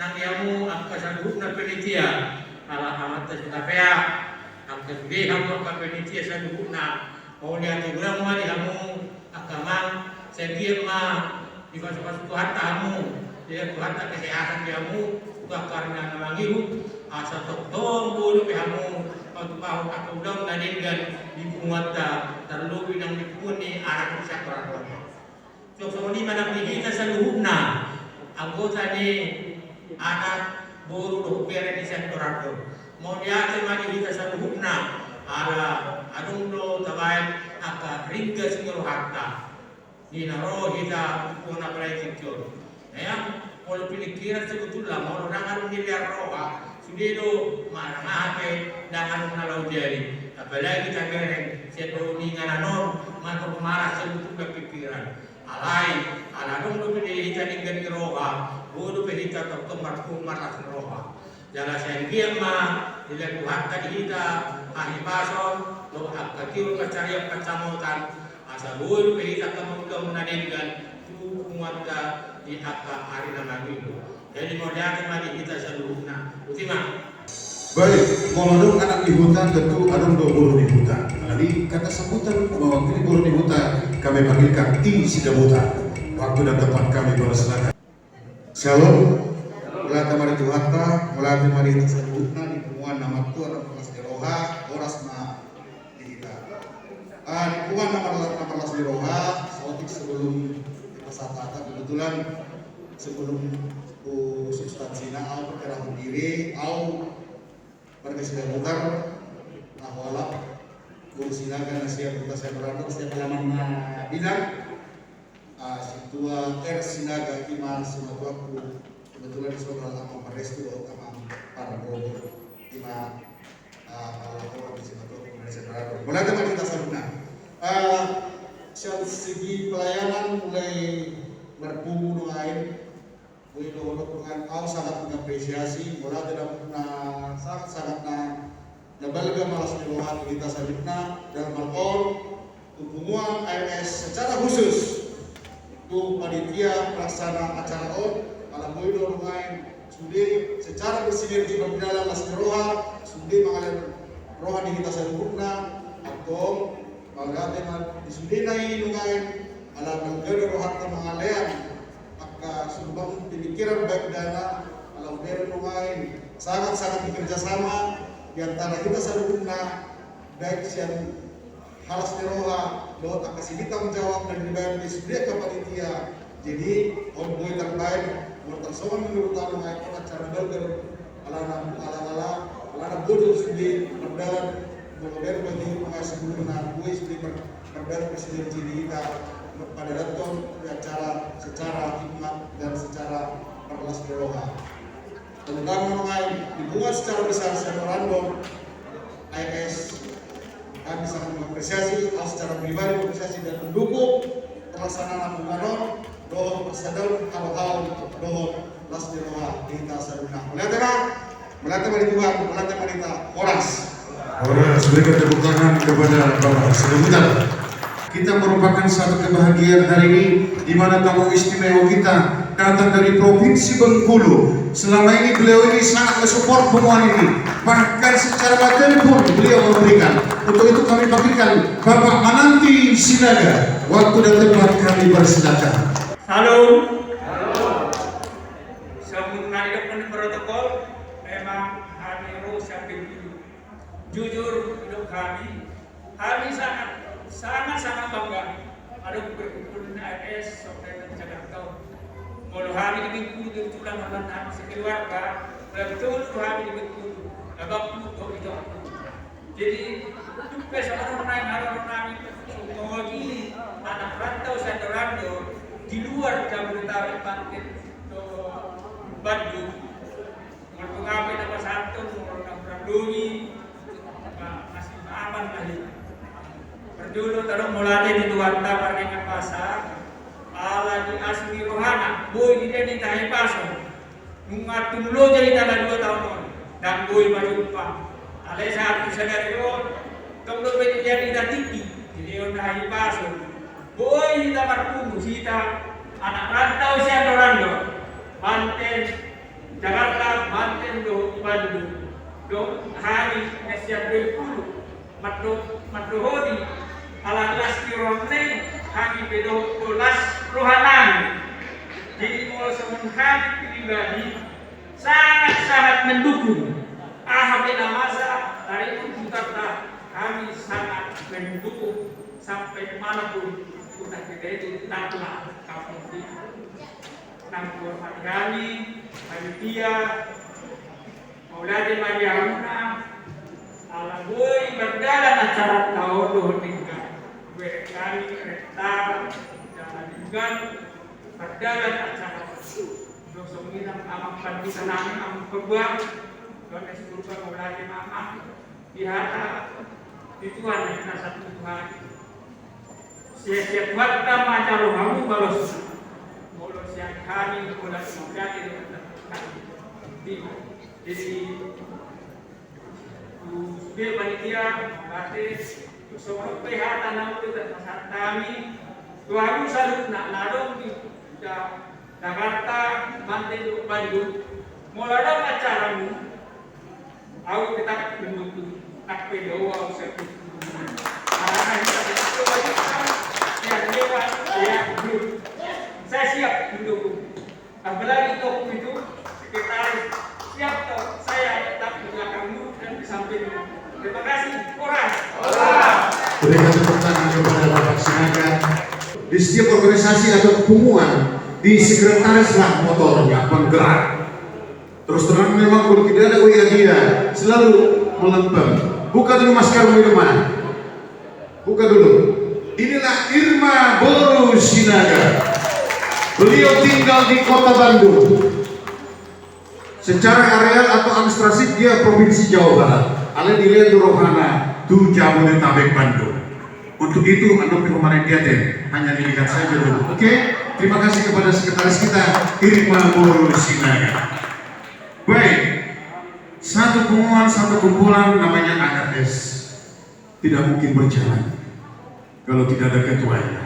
nang yamu angka sanggup na penitia ala amat tasapea angka sudah kamu angka penitia sanggup na mau lihat orang mau di kamu akamang setiap di masuk Tuhan tamu dia Tuhan tak kesehatan kamu tak karena namangiru asa tong bulu kamu atau kau tak udang dan di muata terlebih nang dipuni arah bisa terang sok ni mana kita seluruhna anggota ni anak buru do pere di sektor mau lihat mari kita seluruhna ala adung do tabai aka ringga singro hatta ni naro kita puna pelai kicur ya kalau pikiran sebetulnya mau orang harus miliar roha sudah do marah apa dan harus nalau jadi apalagi kita bereng sedo ni ngananon mantu marah sebetulnya pikiran alai ala dong do pede hita ningen roha bodo pede hita tok marhum marah roha jala sen ma dile Tuhan tadi hita ahi pason do akatiu kacarian kacamotan asa bodo pede hita kamu menaningen tu muatta di akka hari nama minggu jadi mau lihat mari kita seluruhnya ultima. Baik, mau anak di hutan tentu ada buru di hutan. Jadi kata sebutan bahwa ini buru di hutan kami panggilkan ti sidabutan. Waktu dan tempat kami bersilakan. Shalom. Mulai mari Tuhatta, mulai mari seluruhnya di pengumuman nama Tuhan dan kelas Eroha, oras na di kita. Di pengumuman nama kelas Eroha, sotik sebelum kita sata kebetulan sebelum substansinya au perkara diri au mereka sudah bukar awalap kursilakan siap kita saya berangkat setiap halaman bidang situa sinaga kima simatua ku kebetulan sekolah sama parestu sama para bro kima kalau di simatua ku saya berangkat mulai teman kita saruna segi pelayanan mulai berbumu lain Wilo dengan kau sangat mengapresiasi, bola tidak pernah sangat nabalga malas meluhat kita sabitna dalam hal hubungan AMS secara khusus untuk panitia pelaksana acara alam Wilo dengan sudah secara bersinergi berjalan las roha sudah mengalir roha di kita sabitna atau malah dengan sudah naik dengan alam negara roha mengalir sumbang pemikiran baik dana alam beren lumayan sangat bekerja sama di antara kita seluruhnya baik siang halas neroha lo tak kasih kita menjawab dan dibayar di sebelah ke panitia jadi omboy terbaik buat tersoal menurut tamu ayat acara belger ala bodoh sudah berdalam berdalam bagi pengasih sebelumnya gue sudah berdalam presiden kita pada datang acara secara hikmat dan secara perlas beroha. Tentang mengenai dibuat secara besar memorandum IS kami sangat mengapresiasi, secara pribadi mengapresiasi dan mendukung pelaksanaan pembangunan doa persadar hal-hal doa las beroha kita saruna. Melata mari Tuhan, melata mari kita oras. Oras berikan tepuk tangan kepada Bapak Sedebutan. Kita merupakan satu kebahagiaan hari ini di mana tamu istimewa kita datang dari Provinsi Bengkulu. Selama ini beliau ini sangat mensupport pengumuman ini. Bahkan secara materi pun beliau memberikan. Untuk itu kami panggilkan Bapak Mananti Sinaga. Waktu dan tempat kami persilakan. Halo. Sebelum naik ke protokol, memang kami harus sampai dulu. Jujur hidup kami sangat bangga ada berkumpul AS sampai ke Jakarta. Kalau hari ini Bengkulu tulang anak sekeluarga, betul hari ini Bengkulu, agak puluh itu. Jadi besok orang kami semua ini anak rantau Santorando di luar Jabodetabek Banten ke Bandung, mengapai nama satu orang Doni masih aman lagi. Dulu terus mulai di Tuanta Pernikahan Pasar ala di asli rohana boy di sini tahi pasar mengatur lo jadi dalam 2 tahun dan boy berjumpa alay sa ato sa gariyon, itong lupit yan idatiki, diliyon na hipaso. Boy, kita marpungo, sita, anak rantau siya Dorando, Banten, Jakarta, Banten, Bandung. Do hari na siya 20, matluhodi, alas kirone, hari pedo ulas rohanan. Jadi mulai semenhari pribadi sangat-sangat mendukung. Ahapena masa dari Jakarta kami sangat mendukung sampai manapun kita itu taklah kampung ini. Nampur kami, panitia, Mauladi Mariamuna, alagoi berjalan acara tahun 2003. Kami rektar dan juga berjalan acara dosong minang amang pandisan namin amang perbuang doon ay siguro pa Mauladi Mama dihata dituan na nasa Tuhan siya wakta macaro kamu balos bolos yang kami mula Mauladi jadi dia panitia batis semua pihak tanah itu dan kami Tuhan salut nak nadong di Jakarta, Banten, Bandung. Mulai dong acaramu, aku tetap mendukung tak pedo aku serti. Karena itu banyak yang lewat ya belum. Saya siap mendukung. Apalagi tokoh itu sekretaris siap toh saya tetap di belakangmu dan di sampingmu. Terima kasih. Oras. Berikan tepuk tangan kepada Bapak Sinaga. Di setiap organisasi atau kepunguan di sekretarislah motornya penggerak. Terus terang memang kalau tidak ada dia selalu melempem. Buka dulu masker minuman. Buka dulu. Inilah Irma Boru Sinaga. Beliau tinggal di kota Bandung. Secara areal atau administratif dia provinsi Jawa Barat. Ale dilihat di Rohana, tu Jabodetabek Bandung. Untuk itu anu kemarin dia hanya dilihat saja dulu. Oke, terima kasih kepada sekretaris kita Irma Boru Sinaga. Baik, satu pengumuman, satu kumpulan namanya ARS tidak mungkin berjalan kalau tidak ada ketuanya.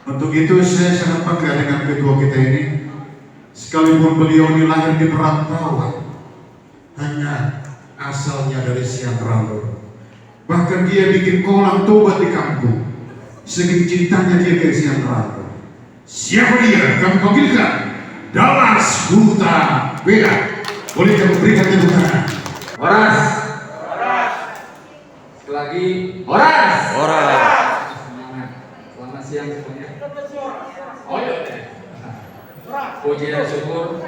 Untuk itu saya sangat bangga dengan ketua kita ini. Sekalipun beliau ini lahir di perantauan, hanya asalnya dari Siantarando. Bahkan dia bikin kolam tobat di kampung. Saking cintanya dia ke Siantarando. Siapa dia? Kami panggilkan Dallas Huta Beda. Boleh kami berikan tepuk tangan. Horas. Sekali lagi, horas. Semangat. Selamat siang semuanya. Oh iya. Puji dan syukur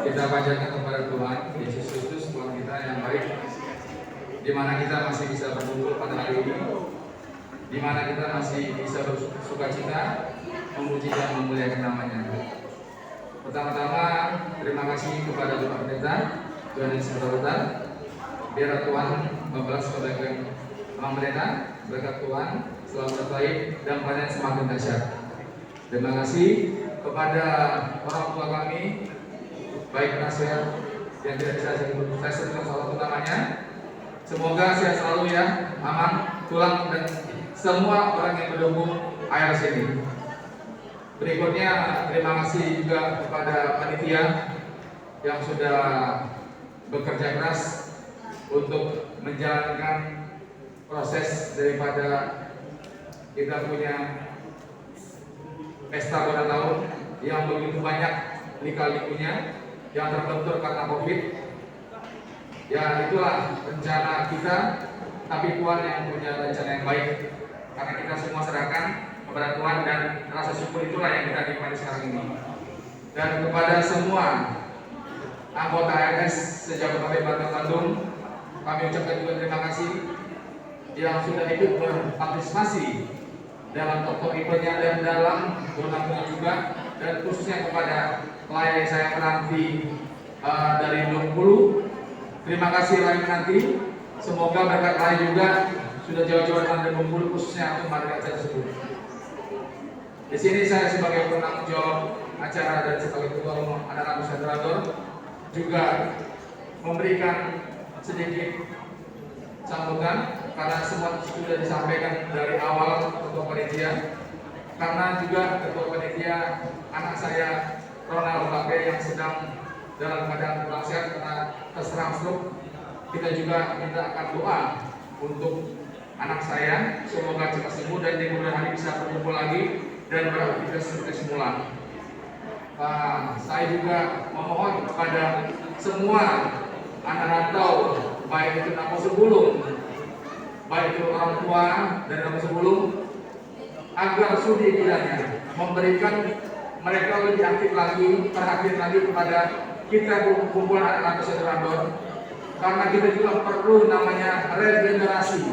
kita panjatkan kepada Tuhan Yesus Kristus Tuhan kita yang baik, di mana kita masih bisa berkumpul pada hari ini, di mana kita masih bisa bersukacita, memuji dan memuliakan namanya. Pertama-tama terima kasih kepada Bapak Pendeta Yohanes Huta. Biar Tuhan membalas kebaikan Bang Pendeta, berkat Tuhan selalu terbaik dan pelayanan semakin dahsyat. Terima kasih kepada orang tua kami, baik nasihat yang tidak bisa saya sebutkan salah satu namanya. Semoga sehat selalu ya, aman, tulang dan semua orang yang mendukung ARS ini. Berikutnya terima kasih juga kepada panitia yang sudah bekerja keras untuk menjalankan proses daripada kita punya pesta pada tahun yang begitu banyak lika-likunya yang terbentur karena COVID. Ya itulah rencana kita, tapi Tuhan yang punya rencana yang baik. Karena kita semua serahkan kepada Tuhan dan rasa syukur itulah yang kita nikmati sekarang ini. Dan kepada semua anggota ARS se-Jabodetabek Bandung, kami ucapkan juga terima kasih yang sudah ikut berpartisipasi dalam toko eventnya dan dalam donasinya juga, dan khususnya kepada klien yang saya menanti dari Bengkulu. Terima kasih lain nanti, semoga berkat lain juga sudah jauh-jauh dari Bengkulu khususnya untuk marga tersebut. Di sini saya sebagai penanggung jawab acara dan sebagai ketua umum anak-anak Nusantara juga memberikan sedikit sambutan karena semua sudah disampaikan dari awal ketua panitia. Karena juga ketua panitia anak saya Ronald Babe yang sedang dalam keadaan kurang sehat karena terserang stroke, kita juga minta akan doa untuk anak saya, semoga cepat sembuh dan di kemudian hari bisa berkumpul lagi dan beraktivitas seperti semula. Saya juga memohon kepada semua anak rantau, baik itu Kampung Sebulung, baik itu orang tua dari Kampung Sebulung, agar sudi kiranya memberikan mereka lebih aktif lagi, perhatian lagi kepada kita kumpulan anak rantau Satu Randor, karena kita juga perlu namanya regenerasi,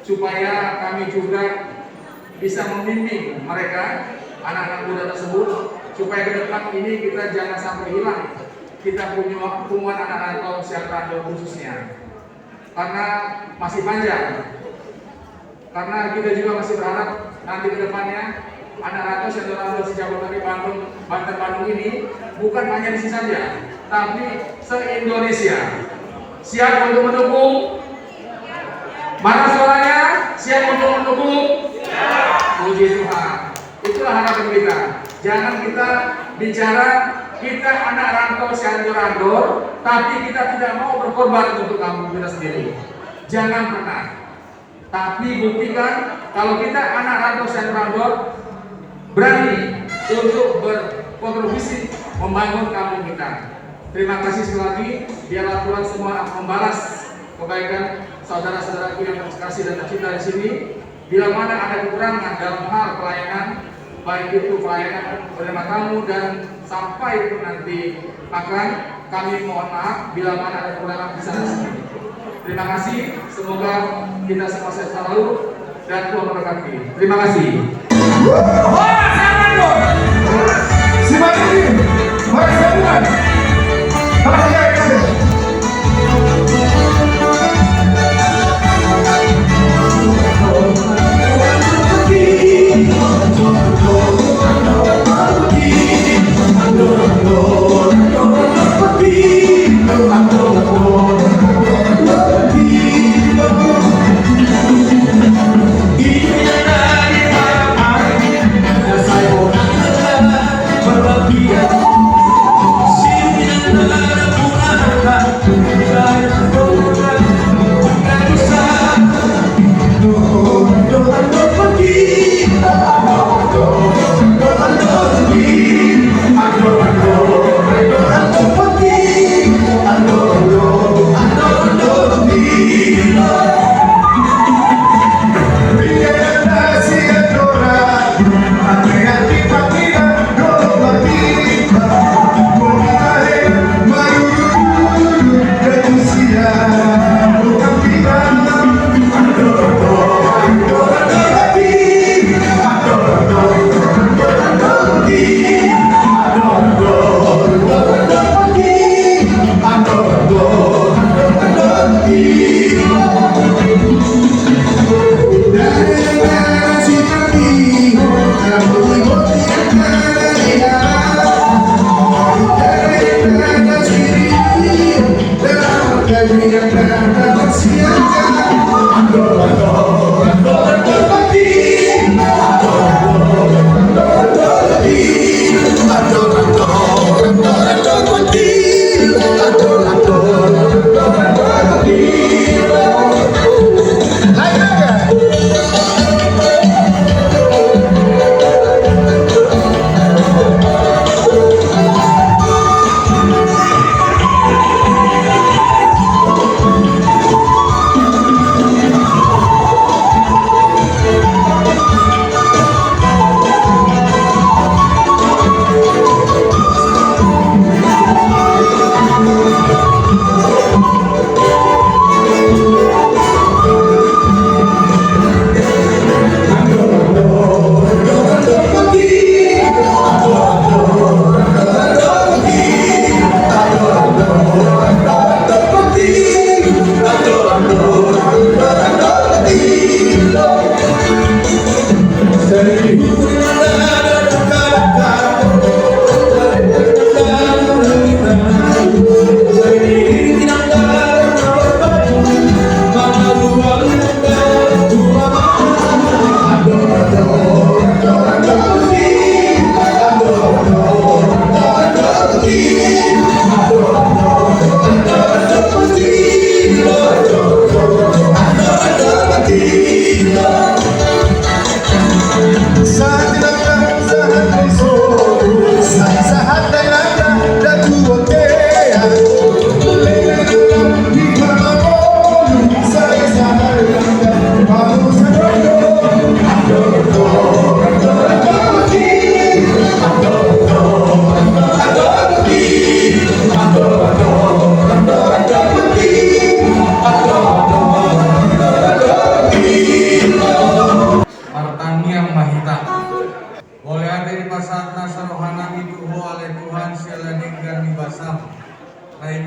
supaya kami juga bisa membimbing mereka, anak-anak muda tersebut, supaya ke depan ini kita jangan sampai hilang. Kita punya kumpulan anak rantau Satu Randor khususnya, karena masih panjang. Karena kita juga masih berharap nanti ke depannya anak rantau Satu Randor Jabodetabek, Bandung, Banten-Bandung ini bukan hanya di sini saja, tapi se-Indonesia. Siap untuk mendukung? Mana suaranya? Siap untuk mendukung? Puji Tuhan. Itulah harapan kita. Jangan kita bicara kita anak rantau Satu Randor, tapi kita tidak mau berkorban untuk kampung kita sendiri. Jangan pernah. Tapi buktikan kalau kita anak rantau Satu Randor berani untuk berkontribusi membangun kampung kita. Terima kasih sekali lagi. Biarlah Tuhan semua membalas kebaikan saudara-saudaraku yang terkasih dan tercinta di sini. Bila mana ada kekurangan dalam hal pelayanan, baik itu pelayanan penerima tamu dan sampai itu nanti makan, kami mohon maaf bila mana ada kekurangan di sana sini. Terima kasih. Semoga kita semua sehat selalu dan Tuhan memberkati. Terima kasih. Simak ini, mari sambungan.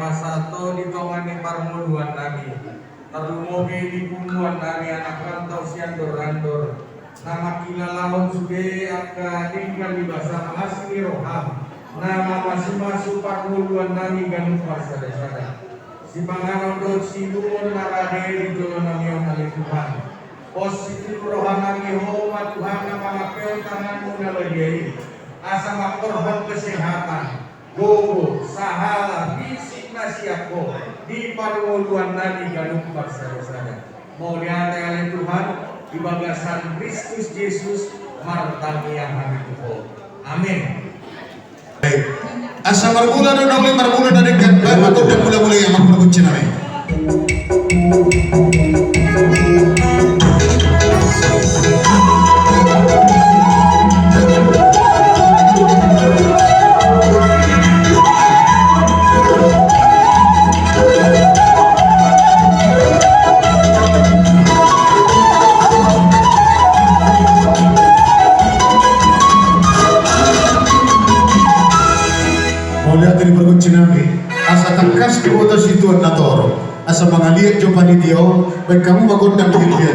masato di tongani parmuluan nami terlumoge di bumuan nami anak rantau siandor-randor nama kilalahon suge aka tinggal di basa asli roham nama masih-masih parmuluan nami ganut masada-sada si panganon si bumuan narade di jolo nami oleh Tuhan positif roham nami hoa Tuhan nama ngapel tanganmu naladiai asa makorban kesehatan gogo sahala bisik nasiapko di parwoluan nadi ganuk barsada-sada mau dihantai oleh Tuhan di bagasan Kristus Yesus martami yang kami tuho amin. Baik, asa marmula dan dongli marmula dan dekat baik dan mula-mula yang berkunci namanya. Asa tangkas di kota situan natoro asa mangaliat jo panidio baik kamu magondang diri dia.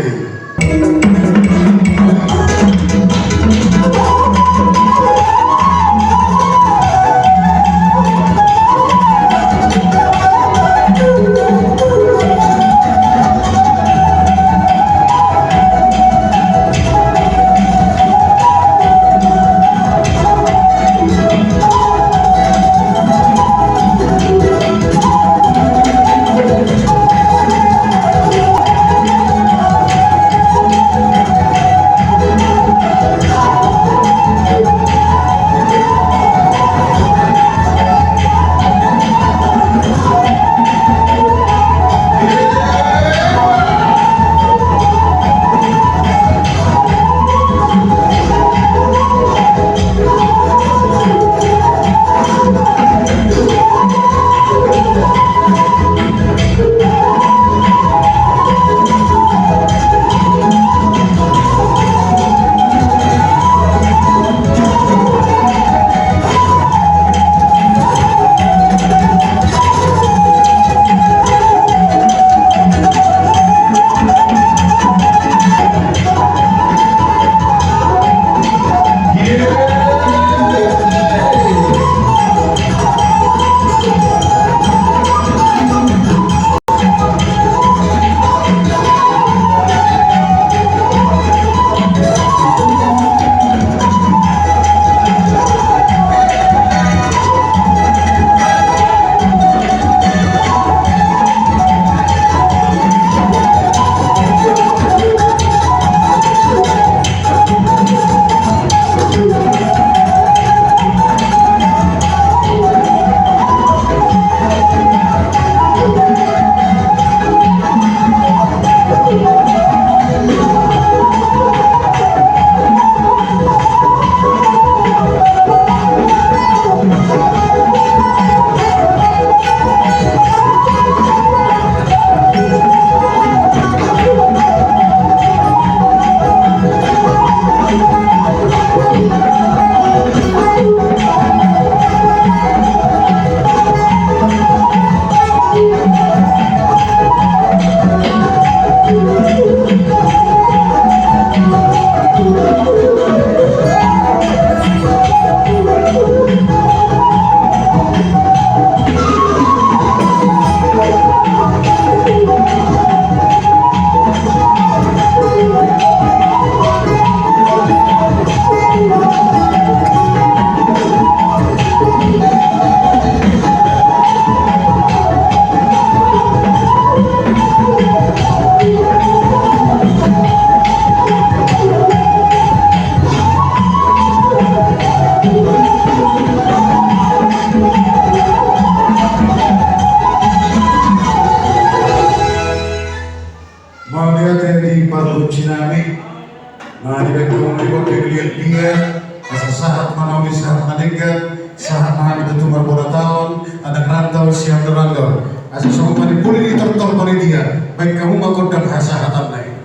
Asal semua manipuli di tortol dia, baik kamu makodam hasahatan lain.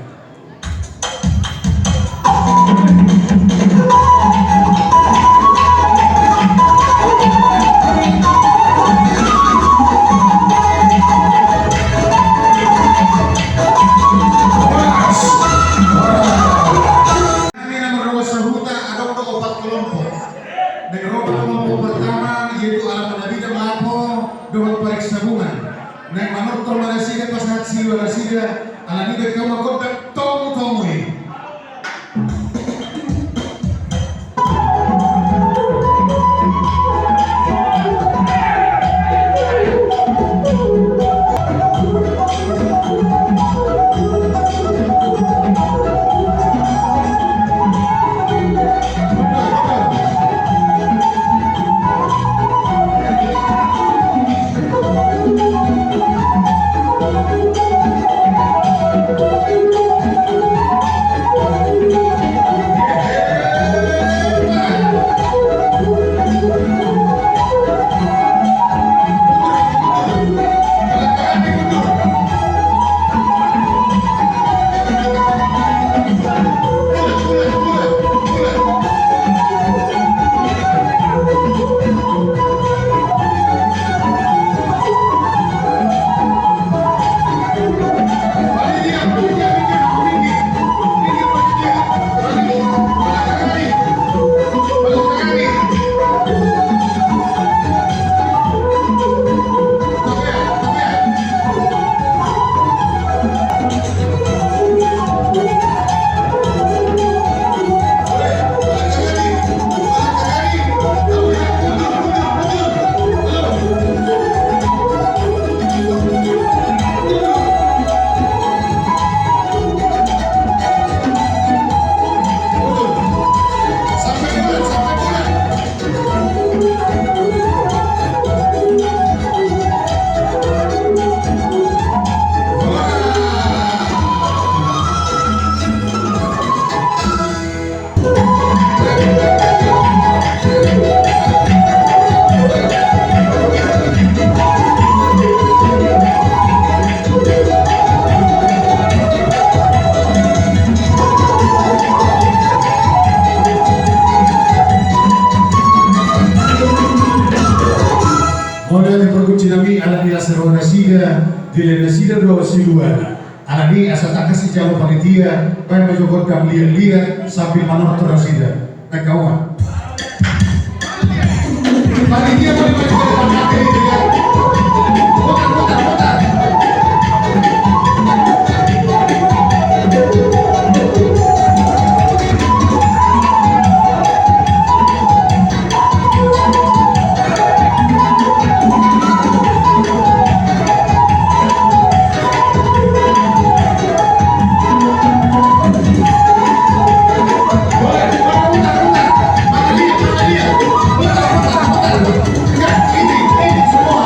Nasida, alani dari kamu kota Tomu ini. Modal produksi nami ala di asal Nasida, di Nasida dua siluan. Ala di asal tak kasih jauh panitia, baik menjokot kami lihat sambil menonton Nasida. Tak kawan. Panitia boleh menjokot kami lihat. Putar. Enggak, ini semua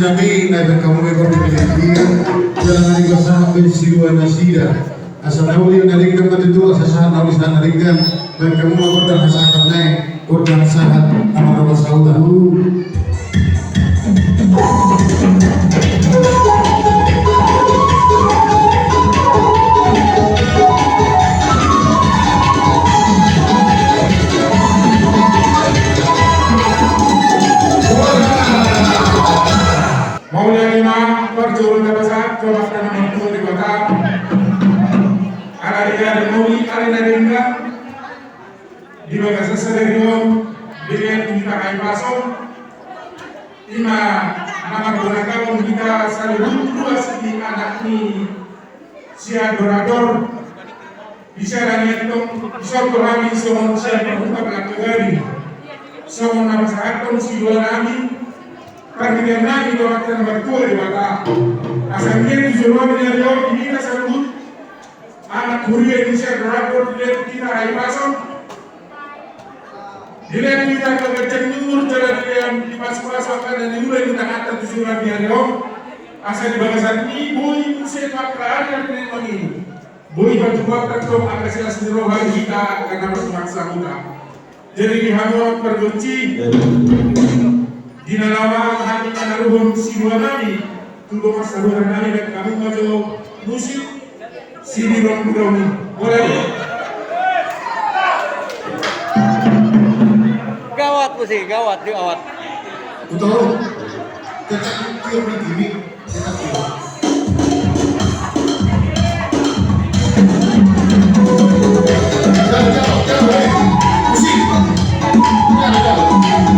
sinami na kamu may pagpipilihan dalam hari bersama bersiwa nasida asal nauli naringgan matitua sasahan nauli sa naringgan dan kamu makordan hasakan naik kordan sahat amal saulah. Maunya lima perjurun dasar coba karena mampu di kota. Ada dia ada mauli ada naringa di bawah seseregion dengan kita kain pasong. Ima nama gunakan kita saling dua segi anak ini si adorador bisa nanya itu bisa kami semua siapa bukan laki lagi semua nama saat pun si dua kami karena nabi waktu berkuah di mata asalnya tujuan dari orang ini kita sebut anak kuliah di sini rapor dilihat kita hari pasang dilihat kita kerja nyur jalan yang di pasang dan dilihat kita kata tujuan dari orang asal di bangsa ini boy sepak kerana dengan ini boy berjuang terus agar sila rohani kita karena bermaksa kita jadi dihantar pergunci di nama hati naruhun si dua nabi tunggu masa dua nabi dan kami mau musik si di ruang ini boleh Gawat musik, gawat, gawat. Betul. Kita kirim di gini, kita kirim. Jauh, musik. Jauh.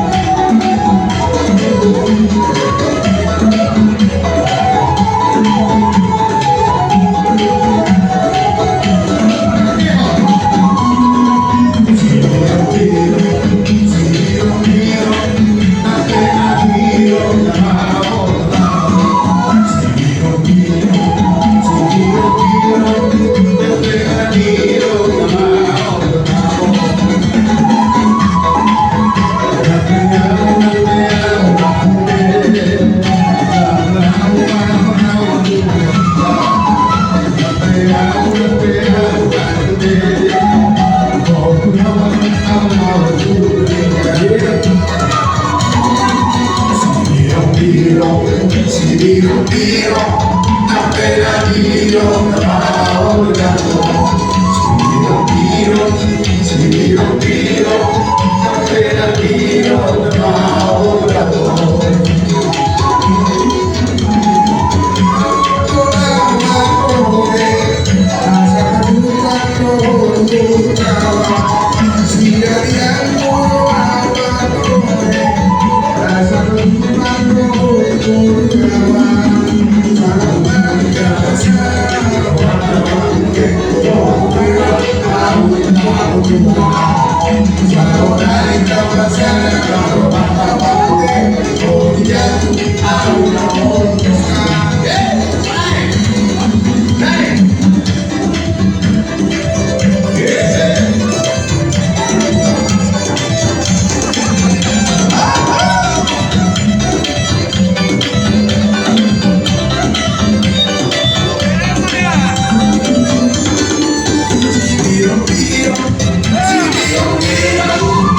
Piro, piro, piro,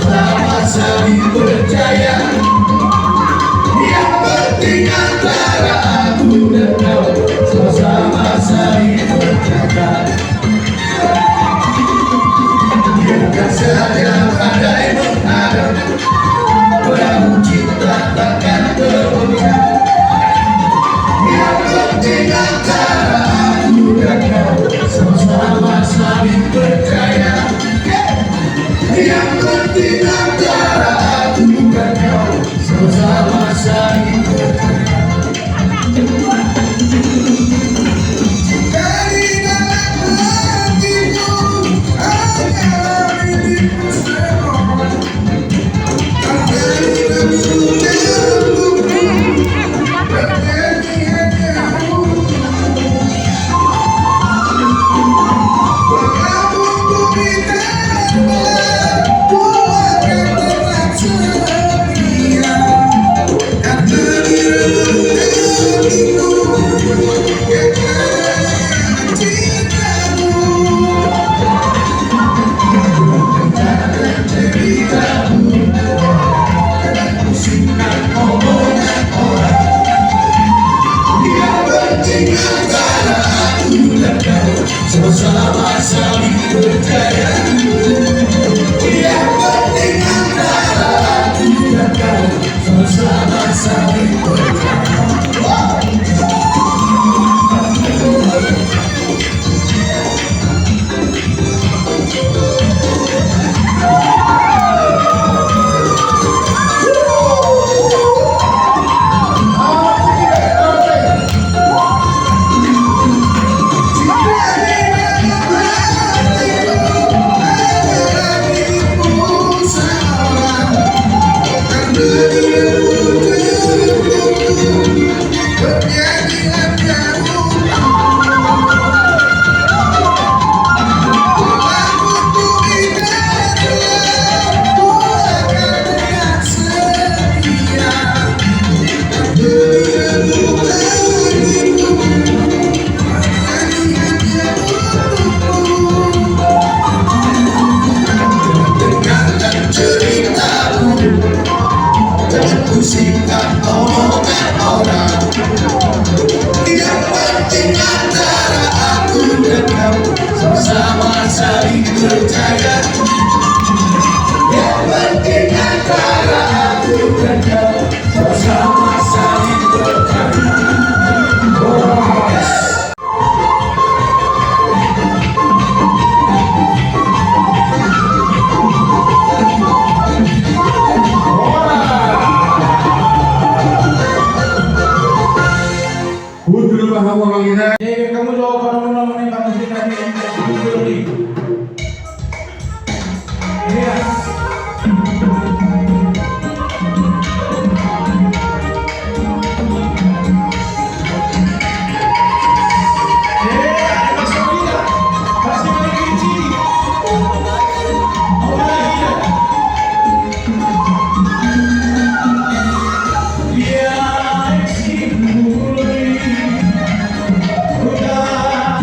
sama-sama saling percaya. Yang penting antara aku dan kau sama-sama saling percaya. Biarkan saja badai menghadap, perahu cinta takkan bergoyang. Yang penting antara aku dan kau sama-sama saling percaya. Yang penting antara aku dan kau sama-sama saling percaya. Dari dalam hatiku hanya milikmu semua. Dari dalam sama-sama saling percaya. Yang penting antara aku dan kau sama-sama saling percaya. Pusingkan omongan orang. Yang penting antara aku dan kau sama-sama saling percaya. Yang penting antara aku dan kau sama-sama saling percaya. Kamu jawab kalau menembak mesin kaki ini. Iya. Biar si mulai udah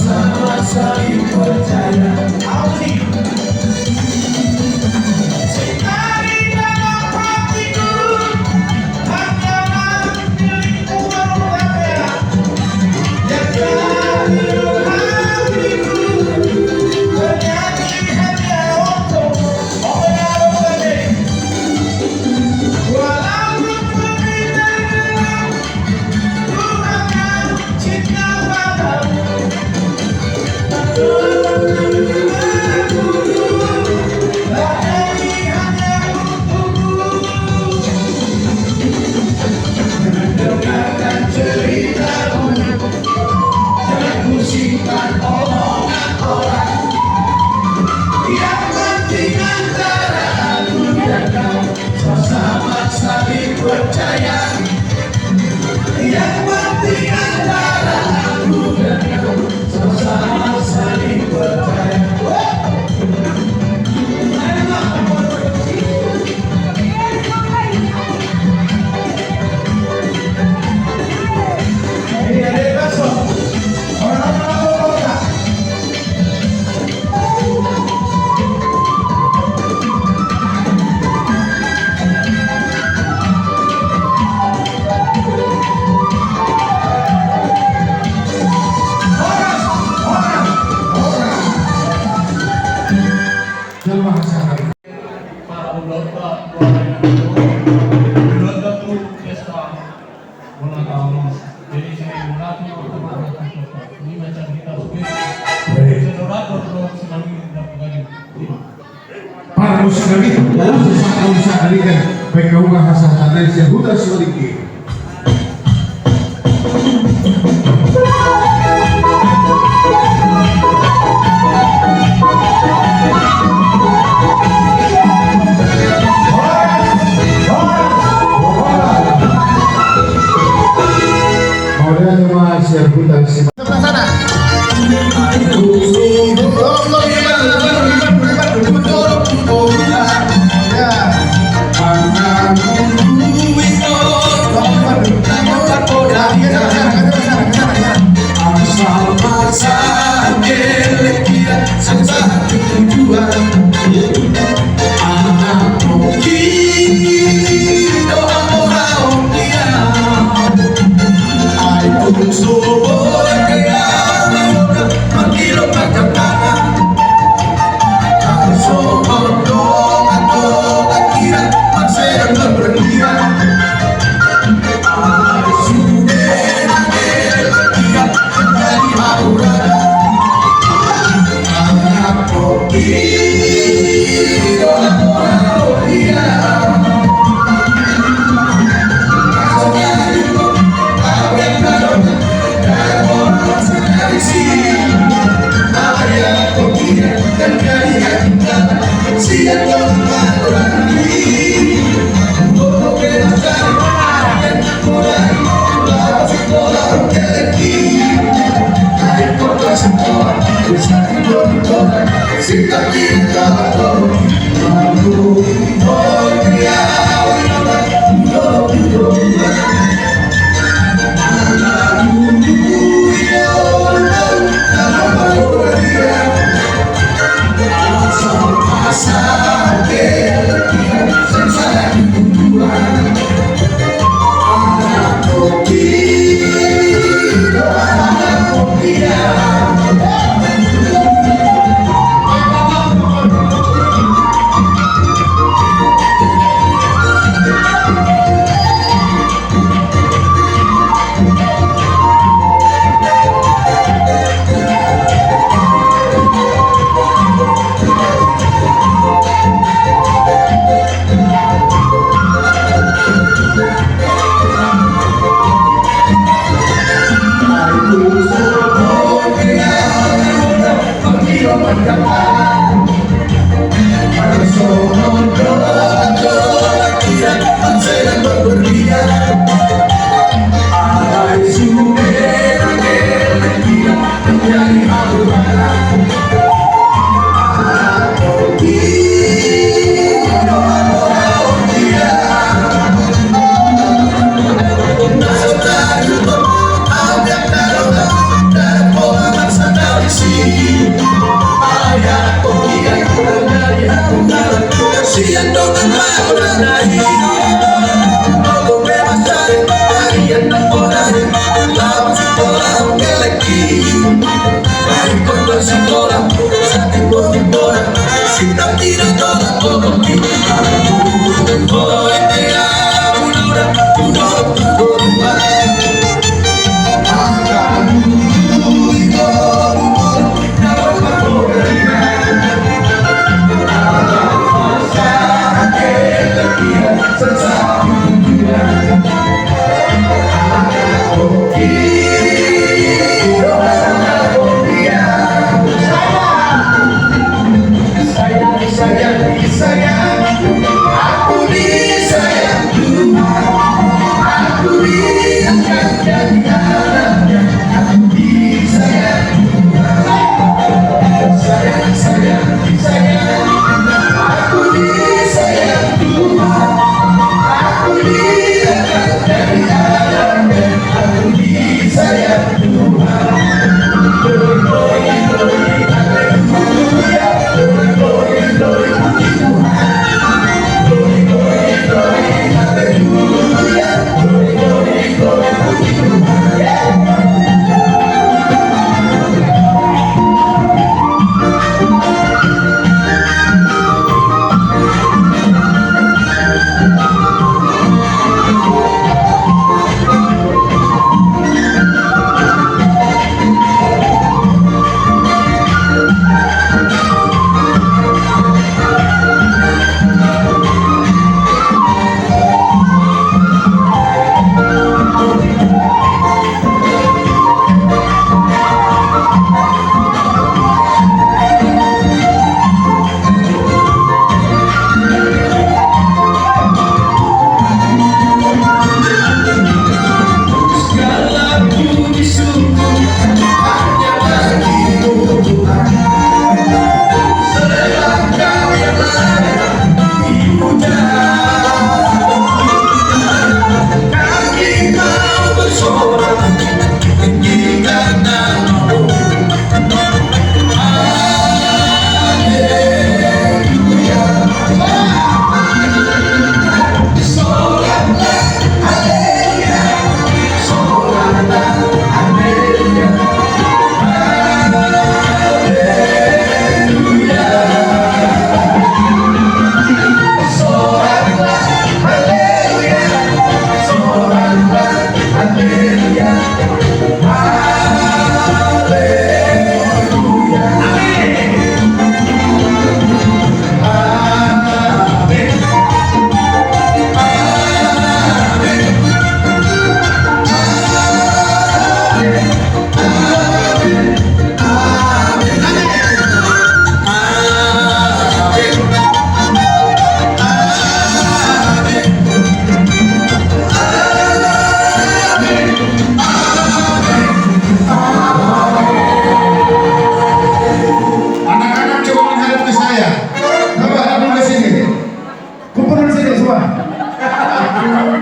sama saling percaya. Apa sih? Cinta di dalam hatiku hanyalah milikmu berbeda. Jaga hidup hatiku bernyanyi hanya untukmu. Oh ya Rabbi, walaupun berbeda ku akan cinta padamu. Bernyanyi hanya untukmu. Dengarkan ceritamu, jangan ku simpan omongan orang. Yang penting antara aku dan kau sama saling percaya. Yang penting antara aku dan kau sama saling percaya. Ini ada bakso. Orang-orang kota. Para ulama, ulama tu pesta ulang tahun. Jadi saya mengaku ini macam kita sebut. Generator dong senang dapat Para musikali, dalam sesama musikali kan, mereka bahasa tanah yang sudah sedikit. Kemudian cuma siap putar si Sebelah sana.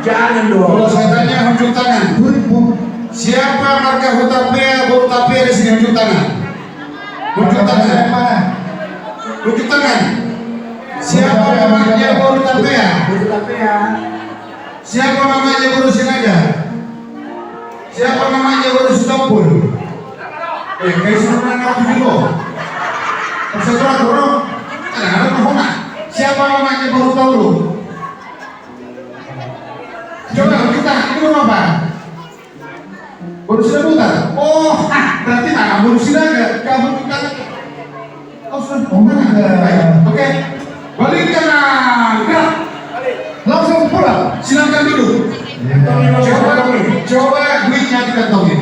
Jangan dong. Kalau saya tanya unjuk tangan. Siapa marga Hutapea, Hutapea di sini unjuk tangan? Unjuk tangan. Unjuk tangan. Siapa namanya Hutapea? Siapa namanya Guru Sinaga? Siapa namanya Guru Sitompul? Kayak suruh nangkap dulu. Persetujuan dulu. Ada apa? Siapa namanya Guru Tauru? Coba kita ini apa? Guru Sinaga. Oh, berarti nama Guru Sinaga. Kamu kita. Oh, sudah. Oke. Balik kanan. Gerak. Langsung pulang. Silakan duduk. Coba duitnya dikantongin.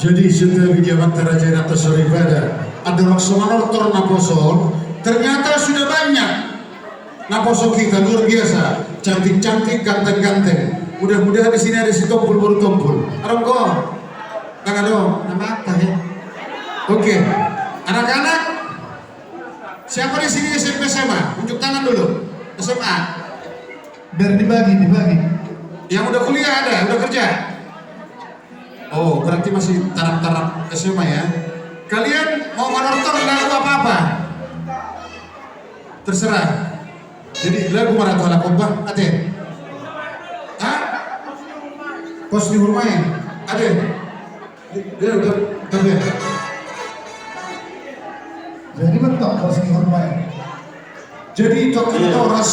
Jadi setelah Wijabat Raja Rata Soribada ada Laksomanortor Naposo, ternyata sudah banyak Naposo kita luar biasa, cantik-cantik, ganteng-ganteng. Mudah-mudahan di sini ada si tompul baru tompul. Arong kok, tangan dong, nama apa ya? Oke, anak-anak, siapa di sini SMP SMA? Unjuk tangan dulu. SMA. Biar dibagi. Yang udah kuliah ada, udah kerja. Oh, berarti masih taraf-taraf SMA ya. Kalian mau menortor lagu apa-apa? Terserah. Jadi lagu Maratu ala Kobah, ada? Hah? Pos di rumah ya? Ada? Dia udah ya? Jadi bentuk pos di rumah. Jadi token toras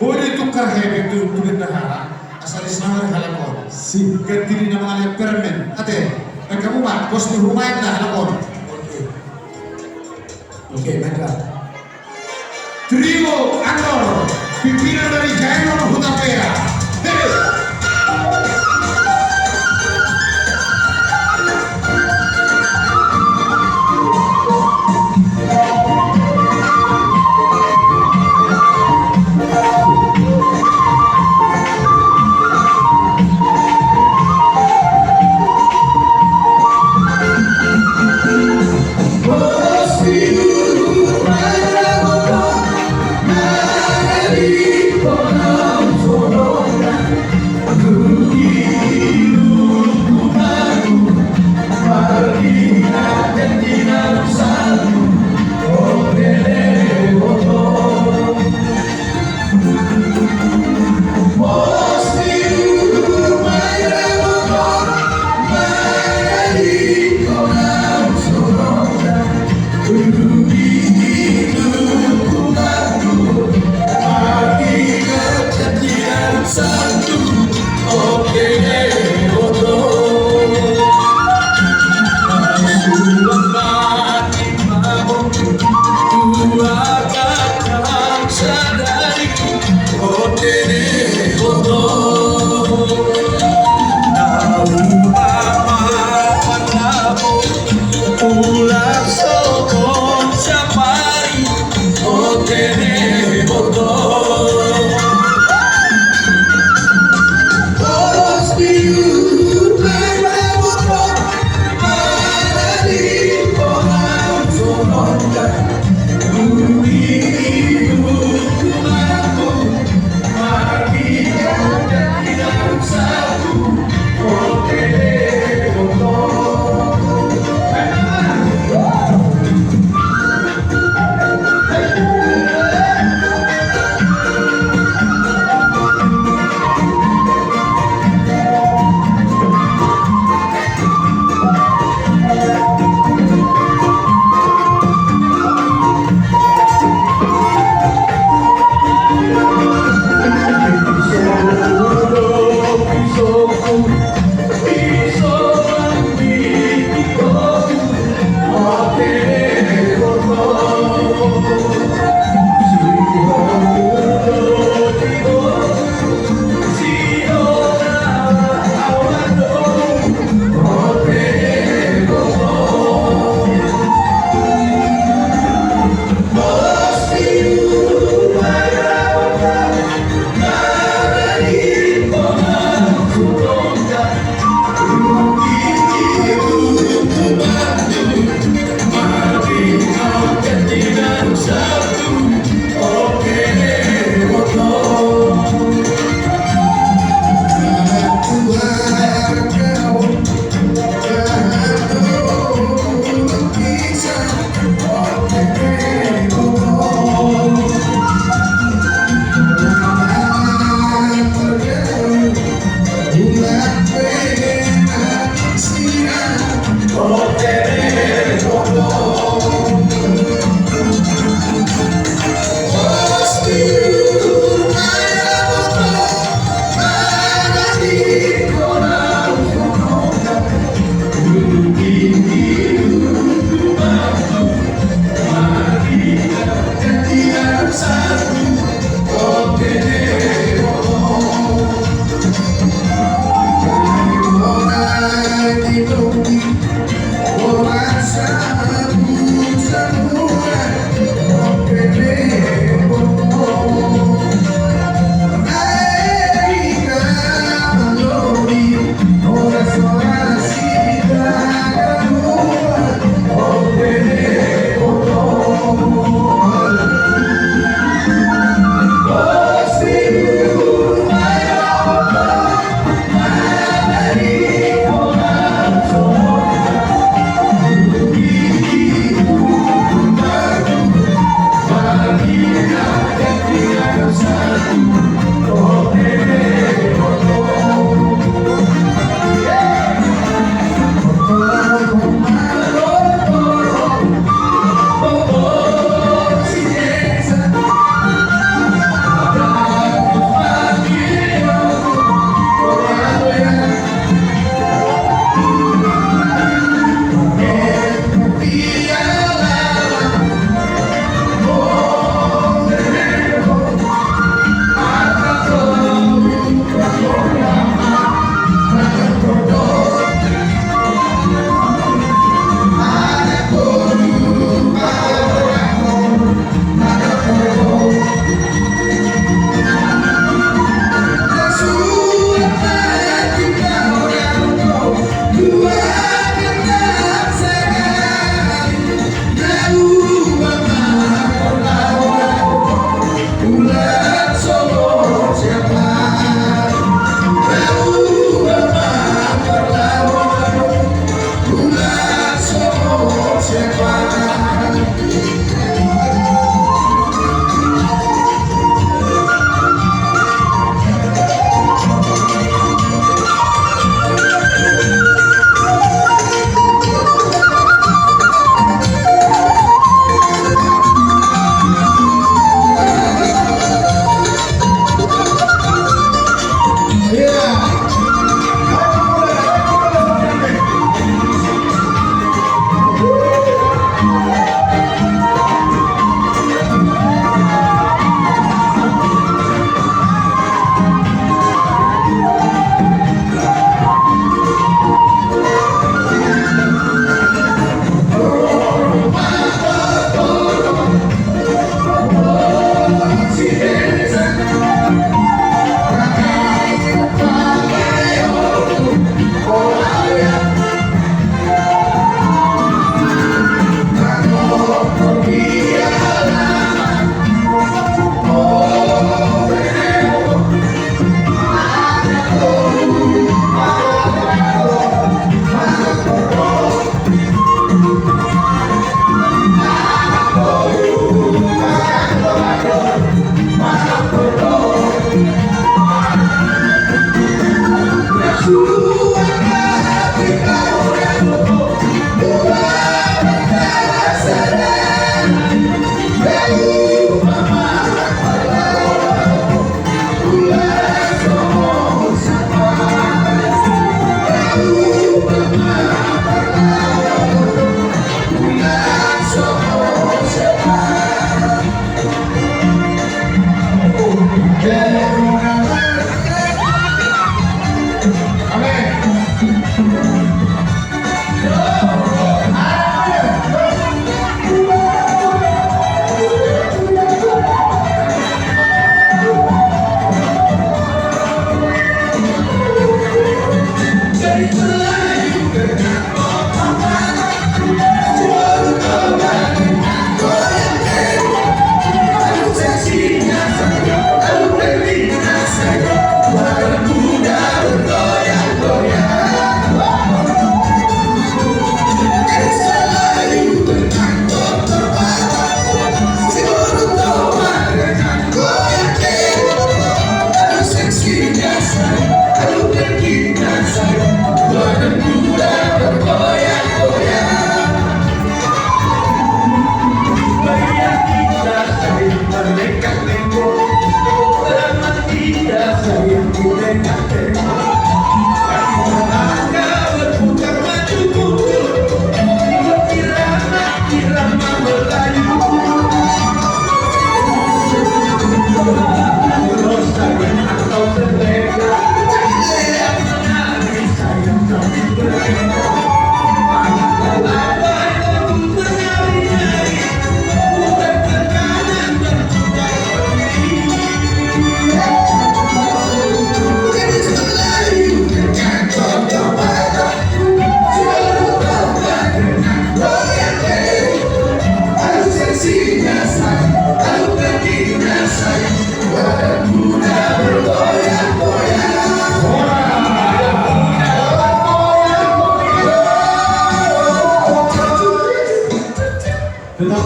boleh tukar hebek itu tulis dahara. Asal Islam halakon. Si ketiri namanya permen. Ate, kamu mah bos di rumah yang dah halakon. Oke, baiklah. Trio Anor, pimpinan dari Jainur Hutapea.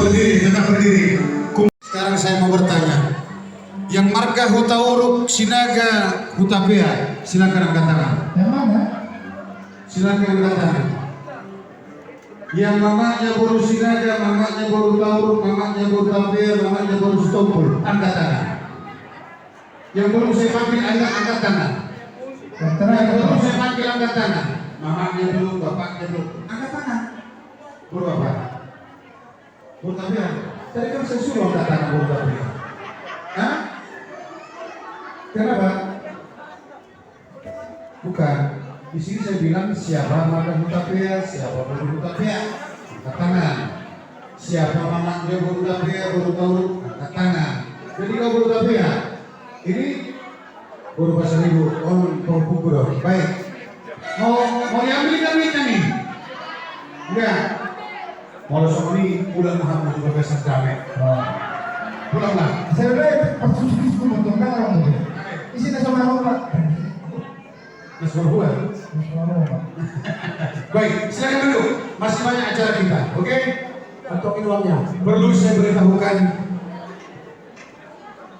Tetap berdiri. Sekarang saya mau bertanya. Yang marga Huta Uruk, Sinaga, Hutapea, silakan angkat tangan. Yang mana? Silakan angkat tangan. Yang mamanya baru Sinaga, mamanya baru Huta Uruk, mamanya baru Hutapea, mamanya baru Stompul, angkat tangan. Yang belum saya panggil angkat tangan. Yang terakhir Yang belum saya panggil angkat tangan. Mamanya dulu, bapaknya dulu, angkat tangan. Baru apa? Hutapea. Tadi kan saya suruh angkat tangan Hutapea. Hah? Kenapa? Bukan. Di sini saya bilang siapa marga Hutapea, siapa baru Hutapea, angkat tangan. Siapa mamanya baru Hutapea, baru tahu, angkat tangan. Jadi kalau baru Hutapea, ini baru pasal ibu, mau pukul dong. Baik. Mau diambil duitnya nih? Enggak. Mau langsung ini bulan Muhammad juga besar damai. Pulanglah. saya udah pas susu potong kan orang itu. Isi nasi sama Pak. Mas berbuat. Baik, silakan duduk. Masih banyak acara kita, oke? Kantongin uangnya. Perlu saya beritahukan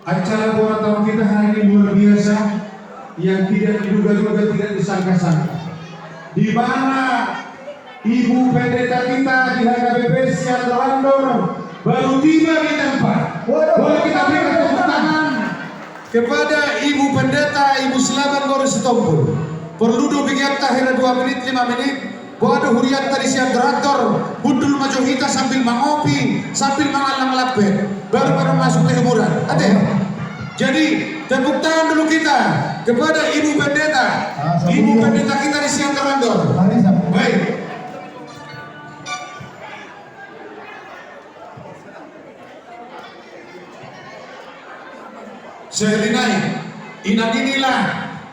acara bola tahun kita hari ini luar biasa, yang tidak diduga-duga, tidak disangka-sangka. Di mana Ibu Pendeta kita di HKBP Sian Randor baru tiba di tempat. Boleh kita berikan tepuk tangan kepada Ibu Pendeta Ibu Selamat Boris Stompul. Perlu bikin tahir 2 menit 5 menit. Bodo hurian tadi Sian Randor budul maju kita sambil mengopi, sambil mengalang lapet. Baru masuk ke hiburan. Ada. Jadi tepuk tangan dulu kita kepada Ibu Pendeta. Ibu Pendeta kita di Sian Randor. Baik. Selinai, inilah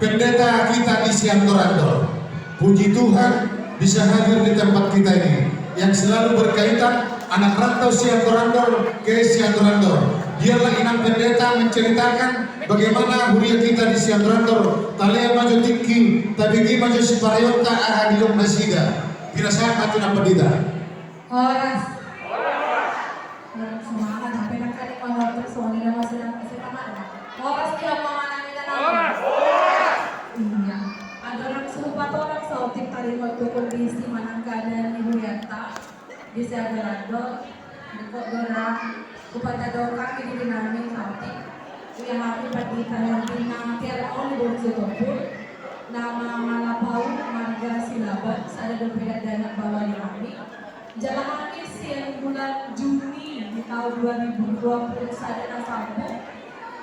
pendeta kita di Sian Randor. Puji Tuhan bisa hadir di tempat kita ini, yang selalu berkaitan anak rantau Sian Randor ke Sian Randor. Biarlah inang pendeta menceritakan bagaimana huria kita di Sian Randor. Talia maju tinggi, tapi gi maju siparayota ahadilong nasida. Pinasahan matu na pendeta. Oras. Semangat, sampai nakali kalau persoalan masih oras tidak mau manangin anak. Iya. Ada orang serupa orang sautik tadi waktu kondisi manang keadaan Ibu Yata di Siagarado. Dekok dorang kepada dokter ini dinamik sautik. Yang kami pada kalian bina tiada orang di bawah Sotopur. Nama Malapau marga Silaban. Ada berbeda dana bawah di kami. Jalan kami siang bulan Juni di tahun 2020 sadana sampai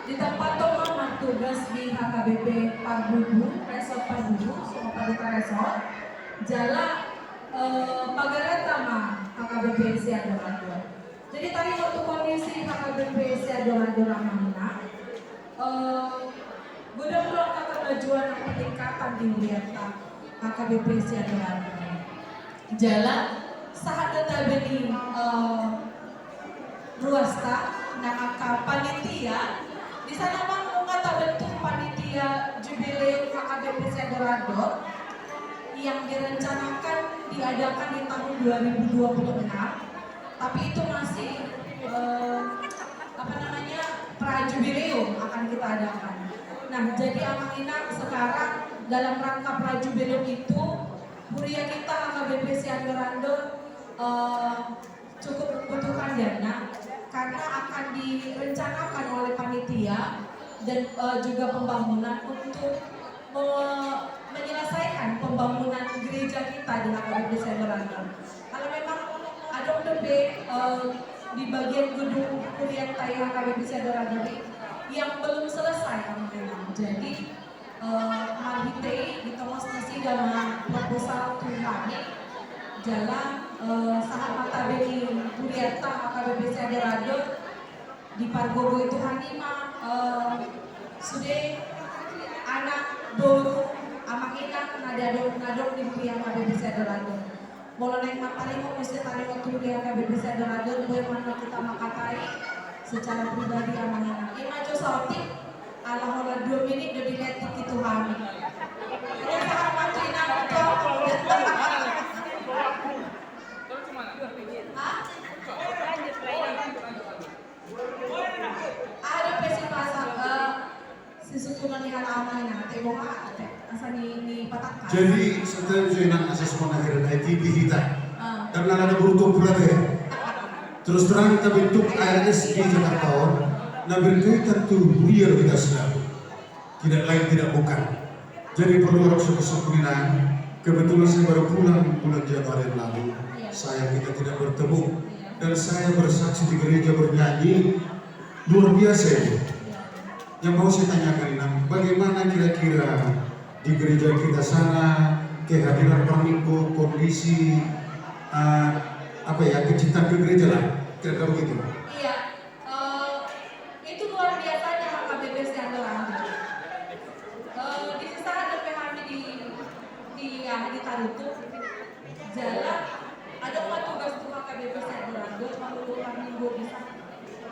di tempat Tomang tugas di HKBP Parbubu, Resort Parbubu, semua Paduka Resort, Jalan Pagaran Tama HKBP Siadoran. Jadi tadi waktu kondisi HKBP Siadoran Mamina, gudang perangkat kemajuan dan peningkatan di Uriata. HKBP Siadoardo. Jalan sahada tabeni ruasta nakaka panitia di sana mang ngata bentuk panitia jubileu HKBP Siadoardo yang direncanakan diadakan di tahun 2026, tapi itu masih prajubileu akan kita adakan. Nah, jadi Amang Inang sekarang dalam rangka prajubileu itu Huria kita HKBP Siadoardo cukup membutuhkan dana karena akan direncanakan oleh panitia dan juga pembangunan untuk menyelesaikan pembangunan gereja kita di HKBP Siadoardo. Kalau memang ada di bagian gedung Kuliah Taya HKBP Siadoardo yang belum selesai memang. Jadi marhitei ditongos nasi dalam proposal Tuhani jalan sahabat tabeli Kuliah HKBP Siadoardo di Pargogo itu hanima sudah anak baru Amang Inang nadong di Kuliah HKBP Siadoardo. Bola naik matahari mau mesti tadi waktu Kuliah HKBP Siadoardo bagaimana kita makatai secara pribadi Amang Inang. Imajo sautik ala hola 2 menit udah dilihat gitu kami. Ini sahabat Inang untuk ada pesi pasar si sukunan yang Amang Inang tebong asal ni patakkan. Jadi setelah Inang asas penakhiran IT kita dan ada beruntung pula deh. Terus terang kita bentuk ARS di Jakarta nah berkaitan tuh biar kita selalu tidak lain tidak bukan. Jadi perlu orang suku-sukunan. Kebetulan saya baru pulang bulan Januari yang lalu. Saya kita tidak bertemu dan saya bersaksi di gereja bernyanyi luar biasa ini. Yang mau saya tanyakan Inang, bagaimana kira-kira di gereja kita sana kehadiran Pramiko, kondisi kecintaan ke gereja lah, kira-kira begitu. Iya, itu luar biasanya HKBP Siadoardo. Di sisa ada PHM di Tarutu, jalan ada tugas tuh HKBP Siadoardo melakukan minggu di sana.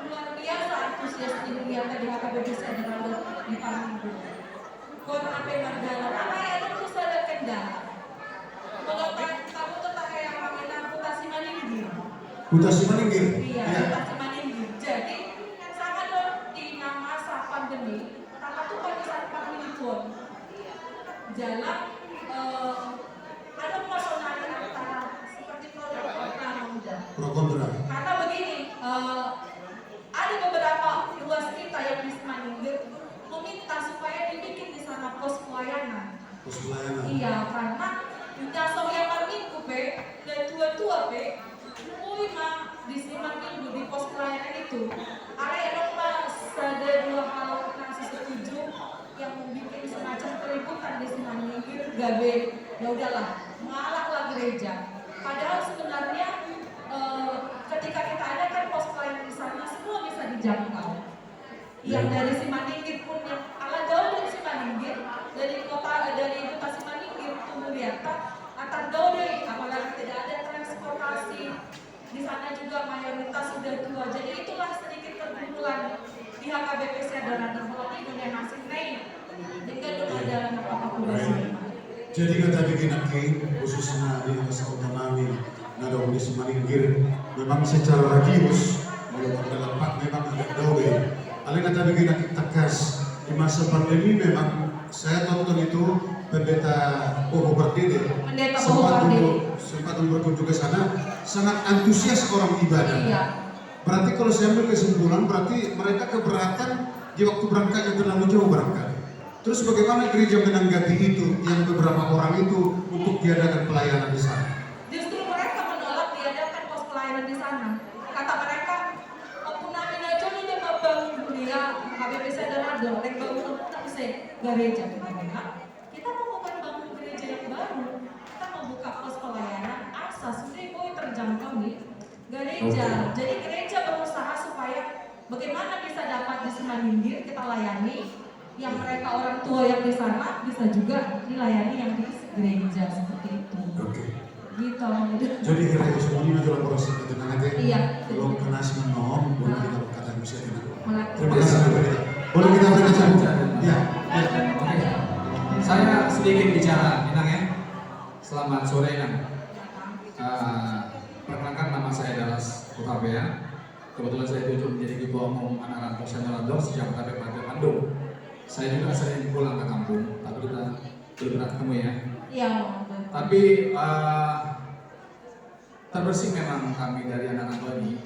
Luar biasa antusias dilihat di HKBP Siadoardo di Parminggu. Korang apa yang berjalan? Apa yang itu sudah kendala? Kalau kamu tuh tak kayak Amang Putasi Maninggi. Putasi Maninggi? Iya, Putasi Maninggi. Jadi sangat di masa pandemi, karena tuh pada saat pandemi pun jalan ada personalnya antara seperti pro muda. Pro kontra. Karena begini, ada beberapa ruas kita yang di Maninggi meminta supaya dibikin di sana pos pelayanan. Pos pelayanan. Iya, karena nyasau yang minggu pe dan tua-tua pe, mah di siman minggu di pos pelayanan itu. Ada yang mas ada 2 hal yang setuju yang membuat semacam keributan di siman minggu gabe. Ya udahlah, mengalahlah gereja. Padahal sebenarnya ketika kita adakan pos pelayanan di sana semua bisa dijangkau. Yang dari Simaningkir pun yang ala jauh dari Simaningkir, dari kota dari Kota Simaningkir tunggu lihat antar jauh dari apalagi tidak ada transportasi di sana juga mayoritas sudah tua. Jadi itulah sedikit perkumpulan di HKBP Siadoardo di dunia masing naik dengan ada apa-apa. Jadi kata bikin khususnya di masa otonomi nadong di Simaningkir memang secara radius walaupun dalam pak memang agak jauh. Paling kata bikin tegas di masa pandemi memang saya tonton itu pendeta Bobo Bardede sempat berkunjung ke sana sangat antusias orang ibadah. Iya. Berarti kalau saya ambil kesimpulan berarti mereka keberatan di waktu berangkatnya terlalu jauh berangkat. Terus bagaimana gereja menanggapi itu yang beberapa orang itu untuk diadakan pelayanan di sana? Justru mereka menolak diadakan pos pelayanan di sana. Kata mereka, punamin aja nih dia bangun kuliah HKBP Siadoardo, yang bangun gereja kita mau bukan bangun gereja yang baru, kita mau buka pos pelayanan asas sudah boy terjangkau nih gereja. Jadi gereja berusaha supaya bagaimana bisa dapat di Simaningkir kita layani yang mereka orang tua yang di sana bisa juga dilayani yang di gereja seperti itu. Oke. Gitu. Jadi kira-kira semuanya dalam proses itu nanti. Iya. Kalau kena menom, boleh kita berkata bisa tidak. Melakukan. Terima kasih Bapak. Boleh kita berikan ya. Oke. Saya sedikit bicara, Inang ya. Selamat sore Inang. Perkenalkan nama saya Dallas Utapea. Kebetulan saya ditunjuk menjadi Ketua Umum Anak Rantau Sandalandor sejak KP Partai Bandung. Saya juga sering pulang ke kampung, tapi kita belum pernah ketemu ya. Iya. Tapi terbersih memang kami dari anak rantau ini.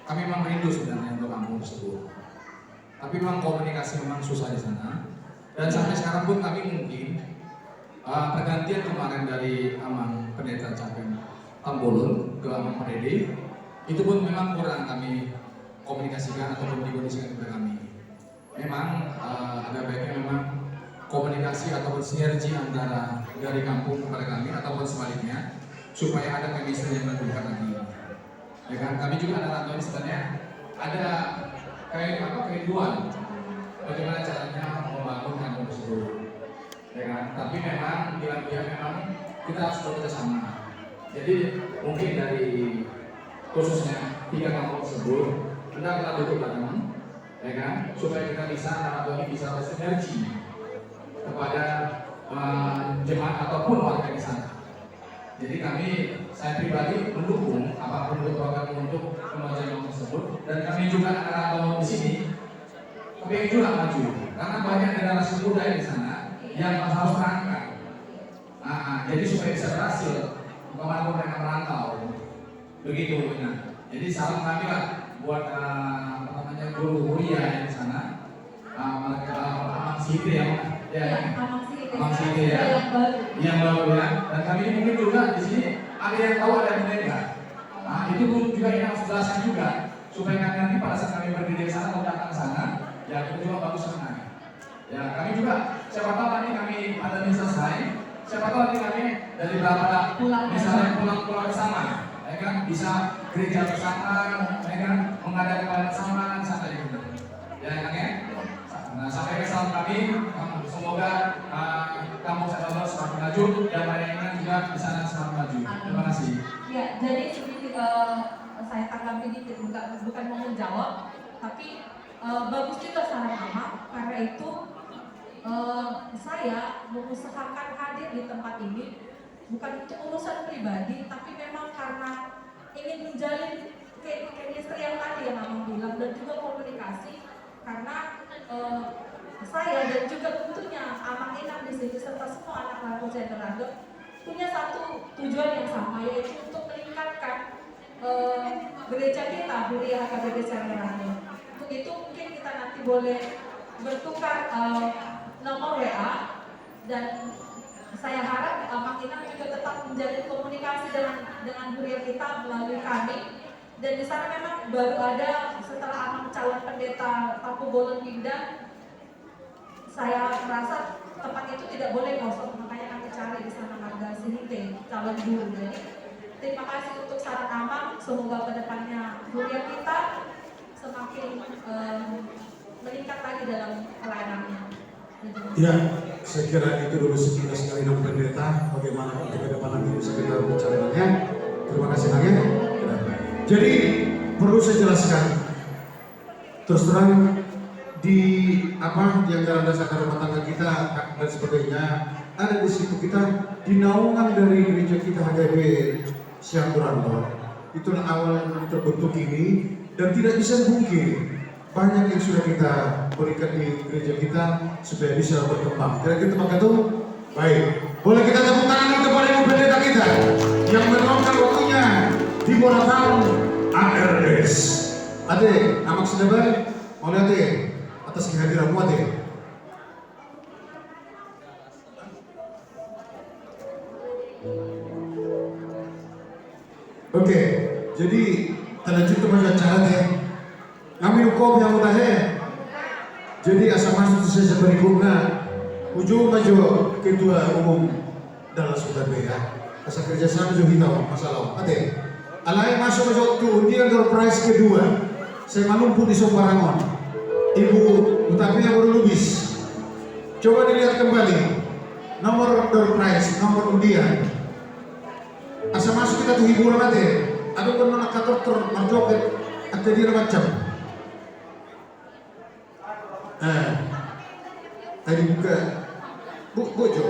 Kami memang rindu sebenarnya untuk kampung tersebut. Tapi memang komunikasi memang susah di sana. Dan sampai sekarang pun kami mungkin pergantian kemarin dari Amang Pendeta Capen Tambolon ke Amang Perdede itu pun memang kurang kami komunikasikan ataupun dikondisikan kepada kami. Memang ada baiknya memang komunikasi ataupun sinergi antara dari kampung kepada kami ataupun sebaliknya supaya ada chemistry yang lebih dekat lagi. Ya kan, kami juga anak rantau ini sebenarnya ada kerinduan bagaimana caranya membangun kampung tersebut. Ya kan, tapi memang bila-bila memang kita harus bekerja sama. Jadi mungkin dari khususnya 3 kampung tersebut kita duduk bareng, ya kan, supaya kita bisa anak rantau ini bisa bersinergi kepada jemaat ataupun warga di sana. Jadi saya pribadi mendukung apapun program untuk kemajuan tersebut, dan kami juga anak rantau di sini kami juga maju karena banyak generasi muda di sana yang harus berangkat. Jadi supaya bisa berhasil kemana mereka merantau, begitu. Jadi salam kami lah buat guru kuliah yang di sana, Amang Siti Amang Siti ya, yang baru ya. Dan kami mungkin juga di sini ada yang tahu ada yang tidak. Itu pun juga yang harus jelaskan juga supaya kami nanti pada saat kami berdiri di sana atau datang ke sana, ya itu juga bagus sekali. Ya kami juga siapa tahu nanti kami pandemi selesai, siapa tahu nanti kami dari beberapa misalnya pulang bersama, ya kan, bisa gereja bersama, ya kan, mengadakan bersama sana gitu. Ya kan ya. Nah, sampai ke salam kami, semoga kampung Sandalandor semakin maju dan layanan juga di sana semakin maju. Terima kasih. Ya, jadi sedikit saya tanggapi dikit, bukan mau menjawab, tapi bagus juga saran Amang. Karena itu saya mengusahakan hadir di tempat ini bukan untuk urusan pribadi, tapi memang karena ingin menjalin chemistry yang tadi yang Amang bilang, dan juga komunikasi. Karena saya dan juga tentunya Amang Inang di sini serta semua anak rantau Sandalandor punya satu tujuan yang sama, yaitu untuk meningkatkan gereja kita, Huria HKBP Sandalandor. Untuk itu mungkin kita nanti boleh bertukar nomor WA, dan saya harap Amang Inang juga tetap menjalin komunikasi dengan Huria kita melalui kami. Dan di sana memang baru ada setelah Amang calon pendeta Paku Bolon pindah, saya merasa tempat itu tidak boleh kosong, makanya kami cari di sana Marga Sinite calon guru. Jadi terima kasih untuk saran Amang, semoga kedepannya Huria kita semakin meningkat lagi dalam pelayanannya. Ya, saya kira itu dulu sekilas kali dengan pendeta, bagaimana untuk ke depan nanti bisa kita bicarakannya. Terima kasih banyak. Jadi perlu saya jelaskan, terus terang di anggaran dasar rumah tangga kita dan sebagainya ada di situ, kita di naungan dari gereja kita HKBP Sandalandor. Itulah awal terbentuk ini, dan tidak bisa mungkin banyak yang sudah kita berikan di gereja kita supaya bisa berkembang. Kira-kira tempat itu baik. Boleh kita tepuk tangan kepada Ibu Pendeta kita yang meluangkan waktunya di Boratang ARS. Ade, Amang Sedabar, oleh Ade atas kehadiranmu Ade. Oke, jadi terlanjut ke acara deh. Kami hukum yang udah Jadi asal masuk sesi berikutnya, ujung maju ketua umum dalam Surabaya. Asal kerjasama juga kita masalah. Ade, alai masuk ke undian door prize kedua. Saya malumpu di Sombarangon. Ibu Utapia baru lubis. Coba dilihat kembali. nomor door prize, nomor undian. Asa masuk kita tuh hiburan aja. Ada pun mana kator terjoget atau dia macam. Tadi buka bojo.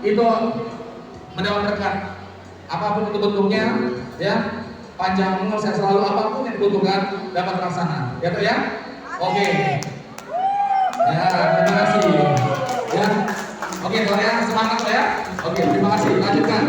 Itu mendapat berkat apapun itu bentuknya, ya, panjang umur sehat selalu, apapun yang dibutuhkan dapat terlaksana, ya toh ya. Oke, ya terima kasih, ya. Oke toh ya, semangat toh ya. Oke, terima kasih, lanjutkan.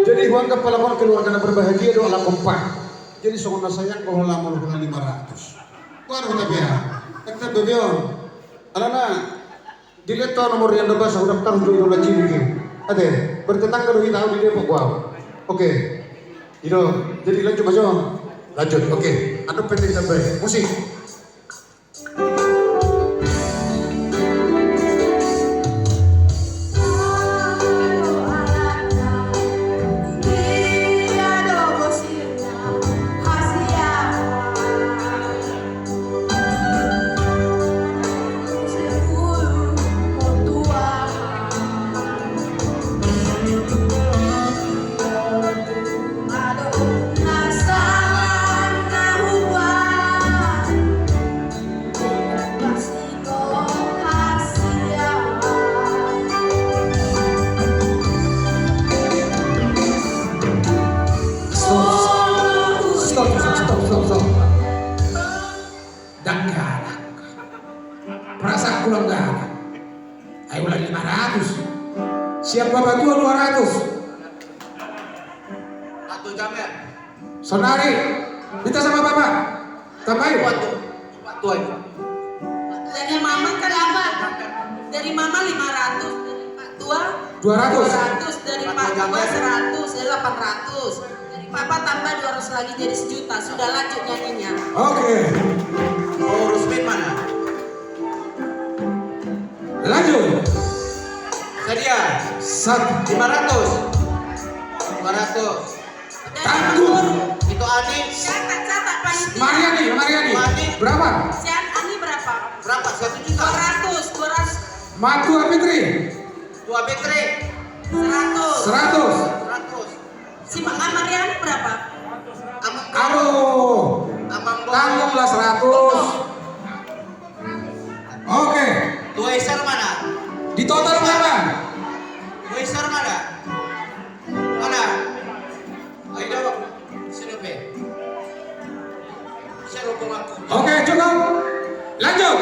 Jadi huang kepala kon keluarga berbahagia doa ala kompak. Jadi songona sayang kalau lama lu 500. Baru tapi ya. Kita bebion. Alana dileto nomor yang bebas udah daftar untuk idola cini. Ade, bertetangga dengan tahu di Depok gua. Oke. Ido, jadi lanjut Mas Jon. Lanjut. Oke. Anu penting sampai musik. Perasaan pulang gak ada. Ayo ulang 500. Siapa bantuan 200. Atau jamet. Sonari, minta sama Bapak. Tambahin. Tuan. Dari mama kenapa? Dari mama 500, dari Pak Tua 200. 200, dari Pak Tua 100, jadi 800. Dari Papa tambah 200 lagi jadi 1 juta. Sudah lanjut nyanyinya. Oke. Oh, Rusmin mana? Lanjut. Sedia. 1. 500. 500. Tangguh. Itu Ani. Catat panitia. Mariani. Berapa? Si Ani berapa? Berapa? 1 juta. 200. Matua Fitri. Tua Bekre. 100. 100. 100. Si Mariani berapa? Aduh. Amang Tanggunglah 100. Oke. Tua Isar mana? Di total berapa? Tua Isar mana? Mana? Ayo, sini Be. Saya lupa aku. Oke, cukup. Lanjut.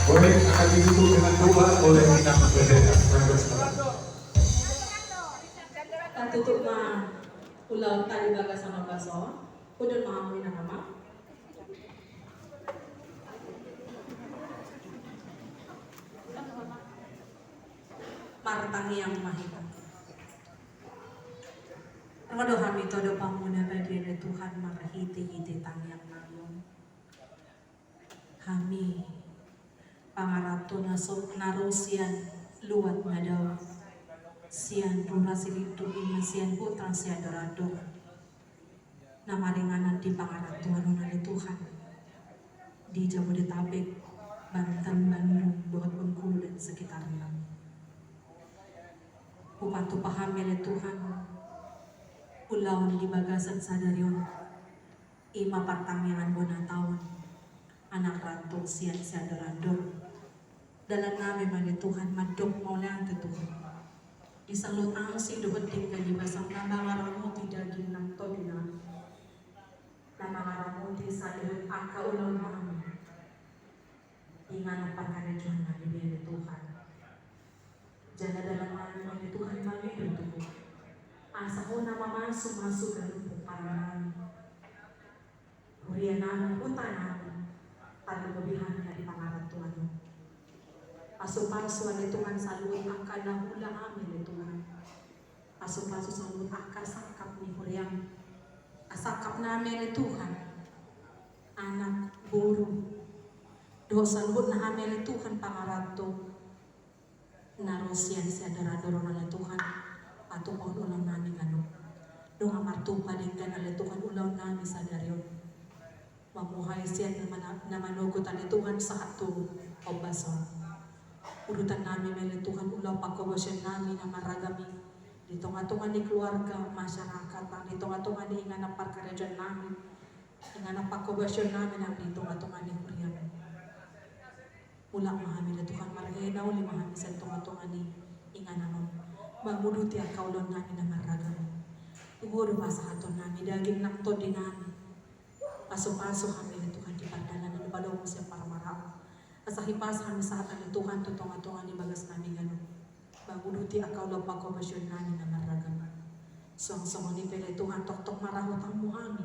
Boleh akan ditutup dengan doa oleh kita pendeta. Tutup ma ulau tali baga sama baso, udah mau ina mama. Martangi yang mahita. Rodo kami todo pamuna bagian dari Tuhan marahiti-hiti tangyang namun. Kami pangaratu narusian luat nadaw. Sian pura silitu ima sian putra sian dorado. Namaringanan di pangaratu anunan Tuhan. Di Jabodetabek, Banten, Bandung, Bogor, Bengkulu dan sekitarnya. Upatu pahami Tuhan. Ulawan di bagasan sadarion. Ima pertamian bona tahun. Anak ratu sian dorado. Dalam nami bagi Tuhan madok maulah Tuhan. Disalut angsi dohet tinggal di basang nama ngaramu tidak ginang to dinam. Nama ngaramu disalut angka ulang nami. Ingat perkara Tuhan nabi biar Tuhan. Jangan dalam nami bagi Tuhan bagi bertubuh. Asahu nama masuk ke lubuk para nami. Kuria nami putra nami. Tanpa lebihan dari pangarat Tuhan. Pasu-pasu ada Tuhan salut angka nahula amin Tuhan. Pasu-pasu salut angka sakap ni kuriang. Asakap namin Tuhan. Anak buru. Dosa salut na amin Tuhan pangarato. Narusian siya daradoro na Tuhan. Ato pa ulang namin ano. Doon ang martupa din ka na Tuhan ulang namin sa daryon. Mamuhay siya na manugot na Tuhan sa ato o baso. Urutan namin may Tuhan ulaw pagkawasyan namin na maragami. Dito nga tungan ni keluarga, masyarakat, dito nga tungan ni ingan ang pagkaradyan namin. Ingan ang pagkawasyan namin ang dito nga tungan ni Kuriam. Mula mahami na Tuhan maragay uli mahami sa dito nga tungan ni ingan naman. Mamuduti ang kaulon namin na maragami. Iguro pa sa haton namin, daging nakto din namin. Paso-paso kami na Tuhan di pagdalan na nabalong mo siya para marao. Kasahipas kami sa hatan ni Tuhan, tutong-tungan ni bagas namin gano'n. Baguduti akaw lang pagkomasyon namin na maragam. So ang sama ni Pele Tuhan, tok-tok marahot ang muhami.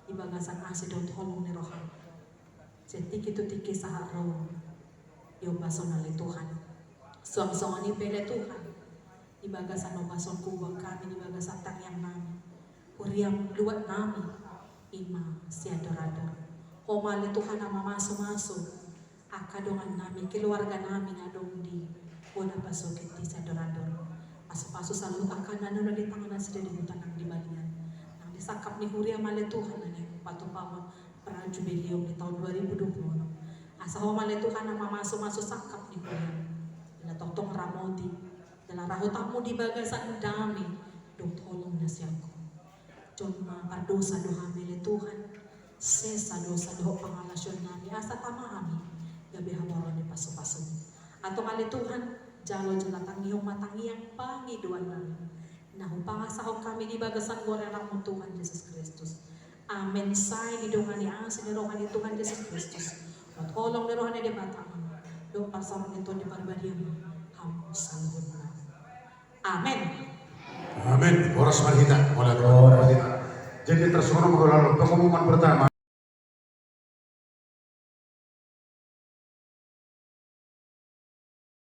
Ibagasan asidot holong ni Rohan. Tiki-tiki sa haraw. Yung baso na li Tuhan. So ang sama ni Pele Tuhan, ibagasan ang bason kubang kami, ibagasan tangyang namin. Uriang luwat namin, ima siya dorada. Homali Tuhan ang mamaso-maso. Akadongan namin, keluarga namin adong di wala pasokit di sa dorador. Paso-paso sa lupa akan na di tanganan sila di hutan ng dibalian. Nang disakap ni Huria maletuhan na niya patupawa para jubileo di tahun 2020. Asawa maletuhan ang mamaso-maso sakap ni Huria. Dala toktong ramoti, dala rahotak mo di bagasan dami, dong tolong na siya ko. Diyon pardosa doha maletuhan, sesa dosa doho pangalasyon namin, asa tama kami. Gabi hawaran ni paso-paso. Ato kali Tuhan, jalo jelatang iyong matangiyang pangiduan namin. Nahupangasahok kami di bagasan gorerang mo Tuhan Yesus Kristus. Amen. Say di dungan ni ang sinirohan ni Tuhan Yesus Kristus. At holong nirohan ni di batang. Doon pasaran nito di barbadiyang hamus salhun na. Amen. Amin. Oras marhita. Wala Jadi tersuruh mengulur pengumuman pertama.